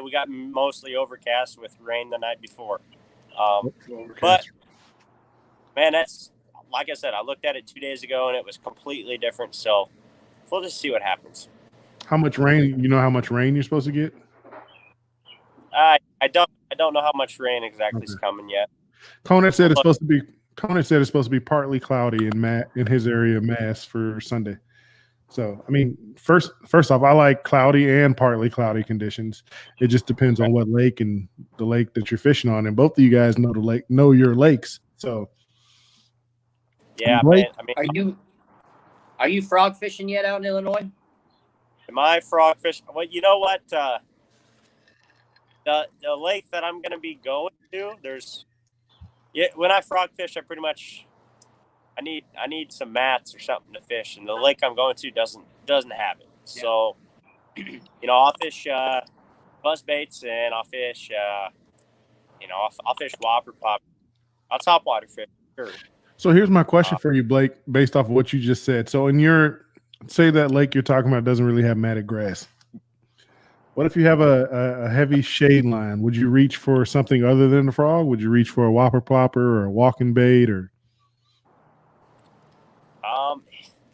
we got mostly overcast with rain the night before. But man, that's, like I said, I looked at it 2 days ago and it was completely different. So we'll just see what happens. How much rain? You know how much rain you're supposed to get? I don't know how much rain exactly is coming yet. Conant said it's supposed to be partly cloudy in his area of Mass for Sunday. So, I mean, first off, I like cloudy and partly cloudy conditions. It just depends on what lake and the lake that you're fishing on. And both of you guys know your lakes. So, yeah, Blake, man. I mean, Are you frog fishing yet out in Illinois? Am I frog fishing? Well, you know what? The lake that I'm going to be going to, when I frog fish, I pretty much I need some mats or something to fish, and the lake I'm going to doesn't have it. Yeah. So, I'll fish buzz baits, and I'll fish I'll fish whopper pop. I'll topwater fish. Sure. So here's my question for you, Blake, based off of what you just said. So say that lake you're talking about doesn't really have matted grass. What if you have a heavy shade line? Would you reach for something other than the frog? Would you reach for a whopper plopper or a walking bait or?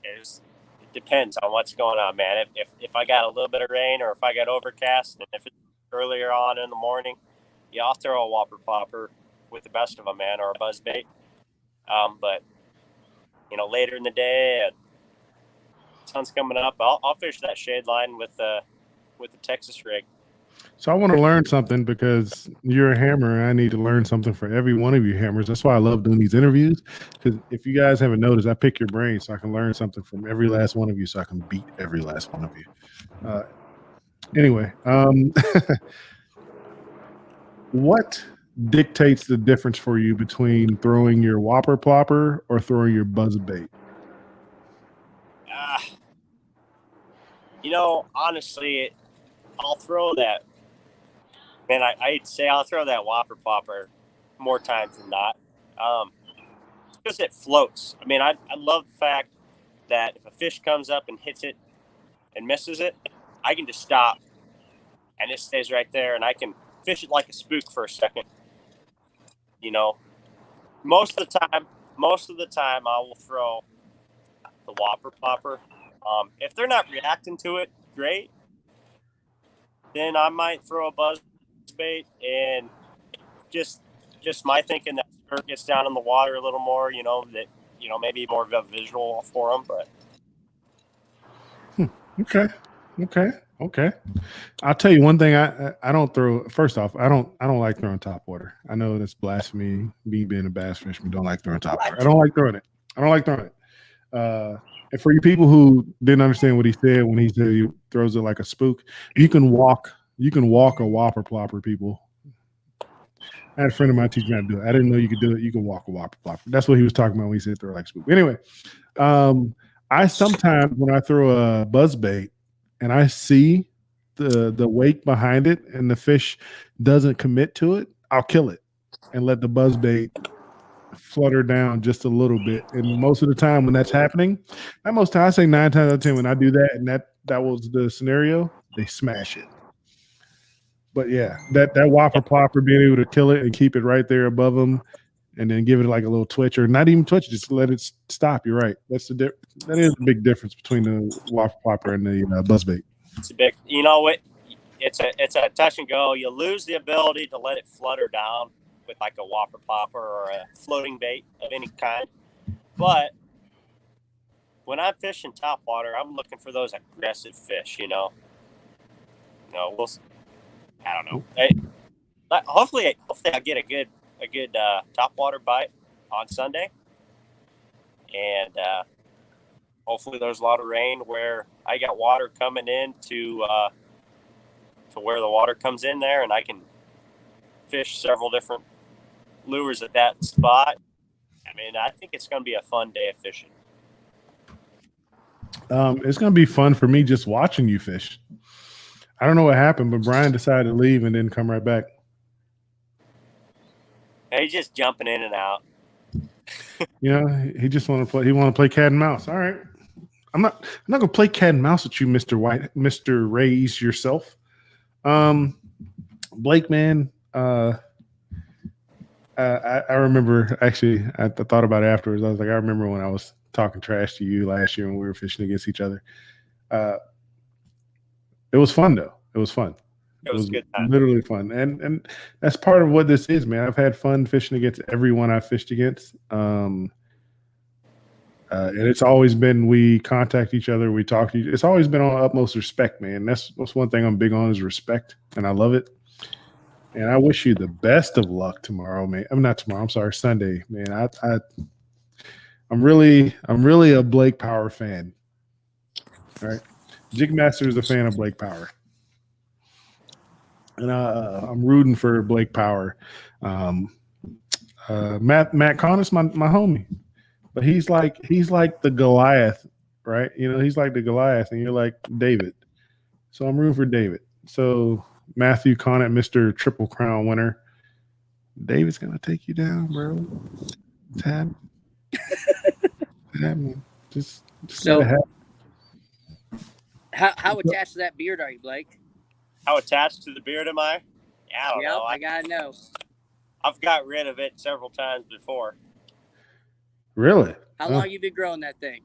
It depends on what's going on, man. If I got a little bit of rain or if I got overcast, and if it's earlier on in the morning, yeah, I'll throw a whopper plopper with the best of them, man, or a buzz bait. But later in the day, and sun's coming up, I'll fish that shade line with the Texas rig. So I want to learn something because you're a hammer, and I need to learn something for every one of you hammers. That's why I love doing these interviews, because if you guys haven't noticed, I pick your brain so I can learn something from every last one of you, so I can beat every last one of you. Anyway, what dictates the difference for you between throwing your whopper plopper or throwing your buzz bait? Honestly, I'll throw that. Man, I'd say I'll throw that whopper plopper more times than not. Because it floats. I mean, I love the fact that if a fish comes up and hits it and misses it, I can just stop and it stays right there, and I can fish it like a spook for a second. Most of the time I will throw the whopper plopper. If they're not reacting to it great, then I might throw a buzz bait, and just my thinking that skirt gets down in the water a little more, maybe more of a visual for them. But Okay. I'll tell you one thing. I don't throw. First off, I don't like throwing top water. I know that's blasphemy. Me being a bass fisherman, don't like throwing top water. I don't like throwing it. And for you people who didn't understand what he said when he said he throws it like a spook, you can walk a whopper plopper, people. I had a friend of mine teach me how to do it. I didn't know you could do it. You can walk a whopper plopper. That's what he was talking about when he said throw it like a spook. Anyway, I sometimes when I throw a buzz bait and I see the wake behind it and the fish doesn't commit to it, I'll kill it and let the buzz bait flutter down just a little bit. And most of the time when that's happening, I say 9 times out of 10 when I do that and that was the scenario, they smash it. But yeah, that whopper plopper, being able to kill it and keep it right there above them and then give it like a little twitch, or not even twitch, just let it stop. You're right. That is a big difference between the whopper plopper and the buzzbait. It's a big, it's a touch and go. You lose the ability to let it flutter down with like a whopper plopper or a floating bait of any kind. But when I'm fishing topwater, I'm looking for those aggressive fish, I don't know. Hopefully I'll get a good topwater bite on Sunday, and hopefully there's a lot of rain where I got water coming in to where the water comes in there, and I can fish several different lures at that spot. I mean, I think it's going to be a fun day of fishing. It's going to be fun for me just watching you fish. I don't know what happened, but Brian decided to leave and then come right back. He's just jumping in and out. He just want to play. He want to play cat and mouse. All right, I'm not gonna play cat and mouse with you, Mr. White, Mr. Raise yourself. Blake, man. I remember actually. I thought about it afterwards. I was like, I remember when I was talking trash to you last year when we were fishing against each other. It was fun though. It was fun. It was good time. Literally fun. And that's part of what this is, man. I've had fun fishing against everyone I've fished against. And it's always been, we contact each other, we talk to each other. It's always been on utmost respect, man. That's one thing I'm big on is respect, and I love it. And I wish you the best of luck tomorrow, man. I'm not tomorrow. I'm sorry, Sunday, man. I'm really a Blake Power fan. All right. JigMaster is a fan of Blake Power. And I'm rooting for Blake Power. Matt Connor's my homie. But he's like the Goliath, right? You know, he's like the Goliath, and you're like David. So I'm rooting for David. So Matthew Connett, Mr. Triple Crown winner. David's gonna take you down, bro. It's happening. It's happening. Just So- let it happen. How attached to that beard are you, Blake? How attached to the beard am I? Yeah, I don't Yep, know. I gotta know. I've got rid of it several times before. Really? How Oh. long you been growing that thing?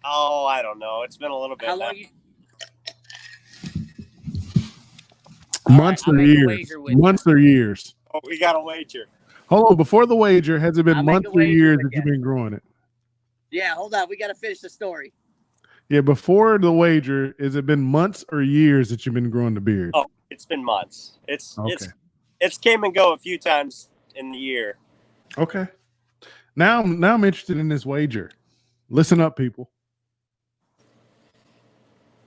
Oh, I don't know. It's been a little bit. How now. long you? Months I'll or make a years? wager with you. Months or years? Oh, we got a wager. Hold on. Before the wager, has it been I'll make months a or wager years with that you've you. been growing it? Yeah, hold on. We gotta finish the story. Yeah, before the wager, has it been months or years that you've been growing the beard? Oh, it's been months. It's Okay. it's came and go a few times in the year. Okay. Now I'm interested in this wager. Listen up, people.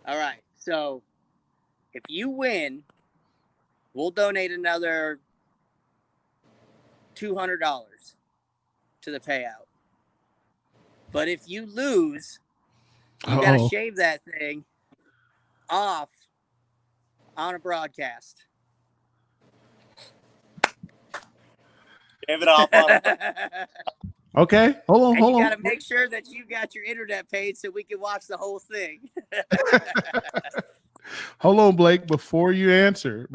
All right. So, if you win, we'll donate another $200 to the payout. But if you lose, you gotta Uh-oh. shave that thing off on a broadcast. Gave it off on. Okay. Hold And you on. gotta make sure that you got your internet paid so we can watch the whole thing. Hold on, Blake. Before you answer,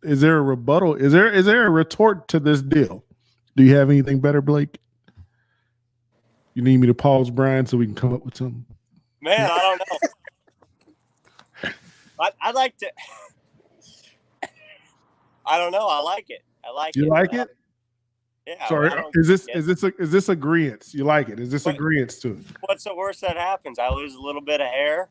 is there a rebuttal? Is there a retort to this deal? Do you have anything better, Blake? You need me to pause, Brian, so we can come up with something? Man, I don't know. I'd like to. I don't know. I like it. I like it. You like it? Yeah. Sorry, I don't is get- this agreement? You like it? Is this What? agreement to it? What's the worst that happens? I lose a little bit of hair.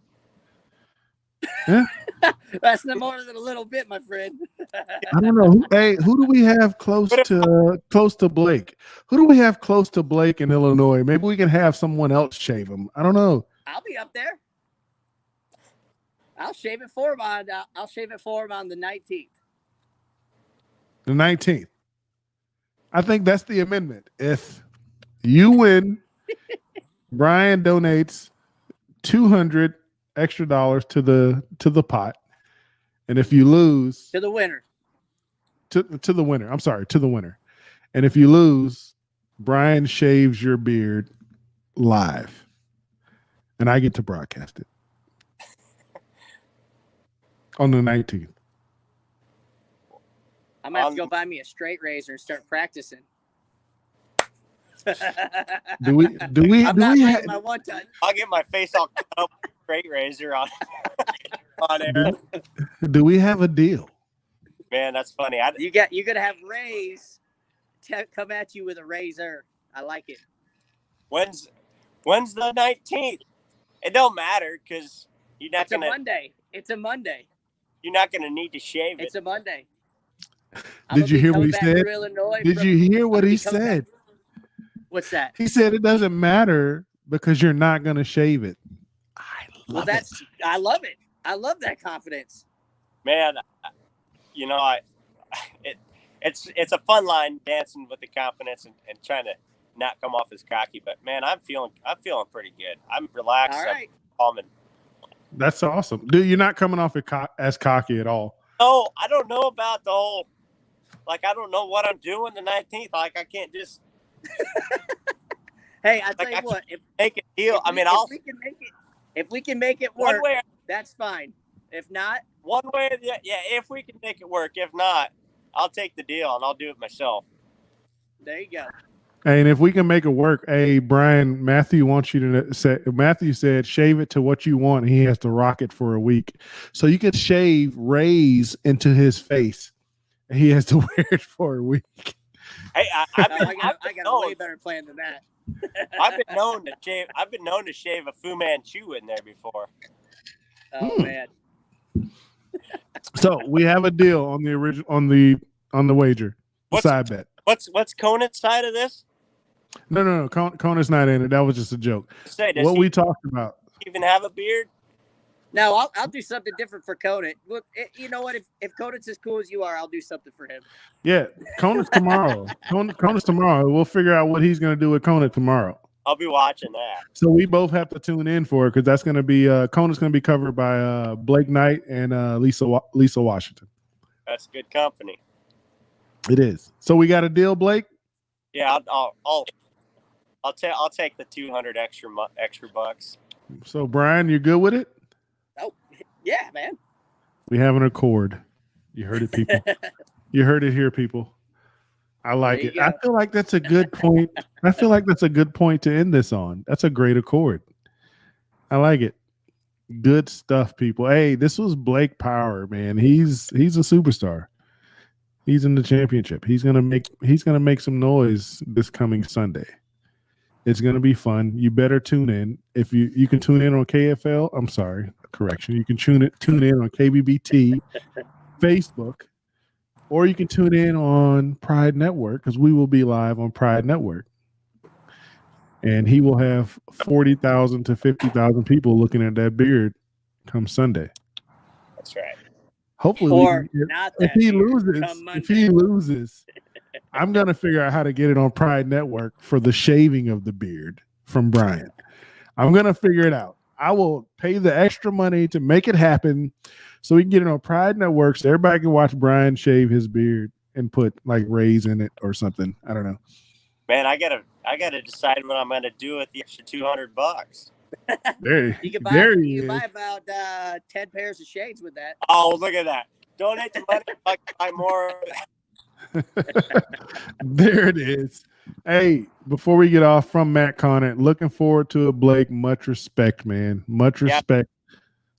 That's no more than a little bit, my friend. I don't know. Hey, who do we have close to Blake? Who do we have close to Blake in Illinois? Maybe we can have someone else shave him. I don't know. I'll be up there. I'll shave it for him on. I'll shave it for him on the 19th. The 19th. I think that's the amendment. If you win, Brian donates $200 extra to the pot, and if you lose, To the winner. to the winner. I'm sorry, to the winner. And if you lose, Brian shaves your beard live, and I get to broadcast it on the 19th. I'm gonna have to go buy me a straight razor and start practicing. Do we I'm not biting my one time. I'll get my face all cut up with a straight razor on air. do we have a deal? Man, that's funny. You're gonna have Rays come at you with a razor. I like it. When's the 19th? It don't matter because you're not It's a gonna Monday. It's a Monday. you're not gonna need to shave it. It's a Monday. Did you hear what he said? Did you hear what he said? What's that? He said it doesn't matter because you're not going to shave it. I love it. I love it. I love that confidence. Man, you know, it's a fun line dancing with the confidence and trying to not come off as cocky. But man, I'm feeling pretty good. I'm relaxed. All right. I'm calm and That's awesome. Dude, you're not coming off as cocky at all. no, I don't know about the whole. Like, I don't know what I'm doing the 19th. Like, I can't just Hey, I tell Like, you I what. If make a deal. I mean, if we can make it one work, way, that's fine. If not, yeah. If we can make it work. If not, I'll take the deal and I'll do it myself. there you go. And if we can make it work, hey, Brian, Matthew wants you to say, Matthew said, shave it to what you want. And he has to rock it for a week. So you could shave rays into his face. And he has to wear it for a week. Hey, I got a way better plan than that. I've been known to shave. I've been known to shave a Fu Manchu in there before. Oh man. So we have a deal on the original on the wager. What's- Side bet. What's Conant's side of this? No. Connor's not in it. That was just a joke. Say, does What he we talked about. even have a beard? No, I'll do something different for Conan. Look, you know what? If Conan's as cool as you are, I'll do something for him. Yeah, Conan's tomorrow. Conan's tomorrow. We'll figure out what he's going to do with Conan tomorrow. I'll be watching that. So we both have to tune in for it because that's going to be Conan's going to be covered by Blake Knight and Lisa Washington. That's good company. It is. So we got a deal, Blake. Yeah, I'll take the 200 extra bucks. So Brian, you're good with it? Oh, yeah, man. We have an accord. You heard it, people. You heard it here, people. I like it. I feel like that's a good point. I feel like that's a good point to end this on. That's a great accord. I like it. Good stuff, people. Hey, this was Blake Power, man. He's a superstar. He's in the championship. He's gonna make some noise this coming Sunday. It's gonna be fun. You better tune in. If you can tune in on KFL. I'm sorry, correction. You can tune in on KBBT, Facebook, or you can tune in on Pride Network because we will be live on Pride Network. And he will have 40,000 to 50,000 people looking at that beard come Sunday. That's right. Hopefully, if he Monday. loses, I'm going to figure out how to get it on Pride Network for the shaving of the beard from Brian. I'm going to figure it out. I will pay the extra money to make it happen so we can get it on Pride Network so everybody can watch Brian shave his beard and put like rays in it or something. I don't know. Man, I gotta decide what I'm gonna do with the extra $200. You can buy about 10 pairs of shades with that. Oh, look at that! Donate the money. I can buy more. There it is. Hey, before we get off from Matt Conant, looking forward to it, Blake. Much respect, man. Much respect. Yeah.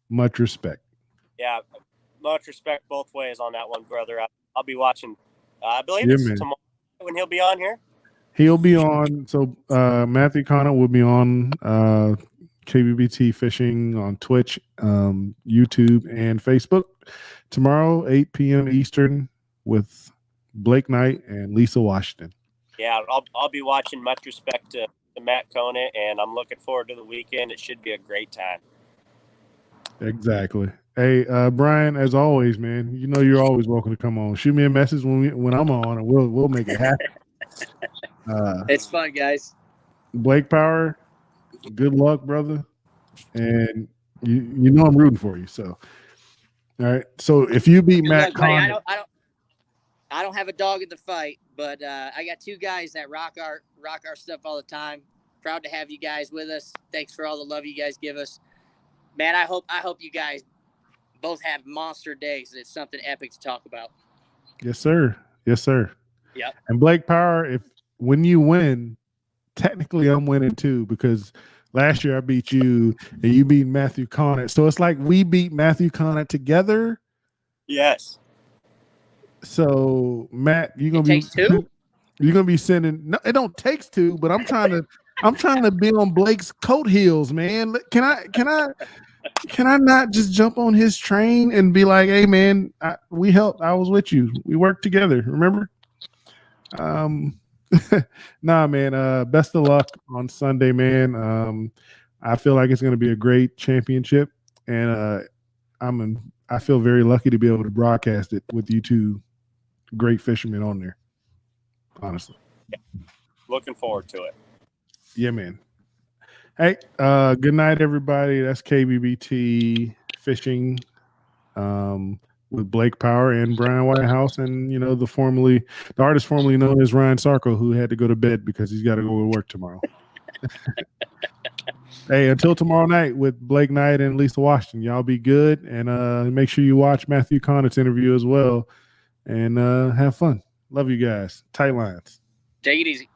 Much respect. Yeah, much respect both ways on that one, brother. I'll be watching. I believe it's tomorrow when he'll be on here. He'll be on. So Matthew Conant will be on KBBT Fishing on Twitch, YouTube, and Facebook tomorrow, 8 p.m. Eastern, with Blake Knight and Lisa Washington. Yeah, I'll be watching. Much respect to Matt Conant, and I'm looking forward to the weekend. It should be a great time. Exactly. Hey, Brian, as always, man, you know you're always welcome to come on. Shoot me a message when I'm on, and we'll make it happen. It's fun, guys. Blake Power, good luck, brother. And you know I'm rooting for you. So, all right. So if you beat Matt Conant, I don't have a dog in the fight, but I got two guys that rock our stuff all the time. Proud to have you guys with us. Thanks for all the love you guys give us. Man, I hope you guys both have monster days. It's something epic to talk about. Yes, sir. Yes, sir. Yep. And Blake Power, when you win, technically I'm winning too, because last year I beat you and you beat Matthew Conant. So it's like we beat Matthew Conant together. Yes. So Matt, you're gonna be sending. No, it don't takes two, but I'm trying to be on Blake's coat heels, man. Can I not just jump on his train and be like, hey man, we helped. I was with you. We worked together. Remember? Nah, man. Best of luck on Sunday, man. I feel like it's going to be a great championship, and I feel very lucky to be able to broadcast it with you two great fishermen on there. Honestly, looking forward to it. Yeah, man. Hey, good night, everybody. That's KBBT Fishing. With Blake Power and Brian Whitehouse, and the artist formerly known as Ryan Sarko, who had to go to bed because he's got to go to work tomorrow. Hey, until tomorrow night with Blake Knight and Lisa Washington, y'all be good, and make sure you watch Matthew Conant's interview as well, and have fun. Love you guys. Tight lines. Take it easy.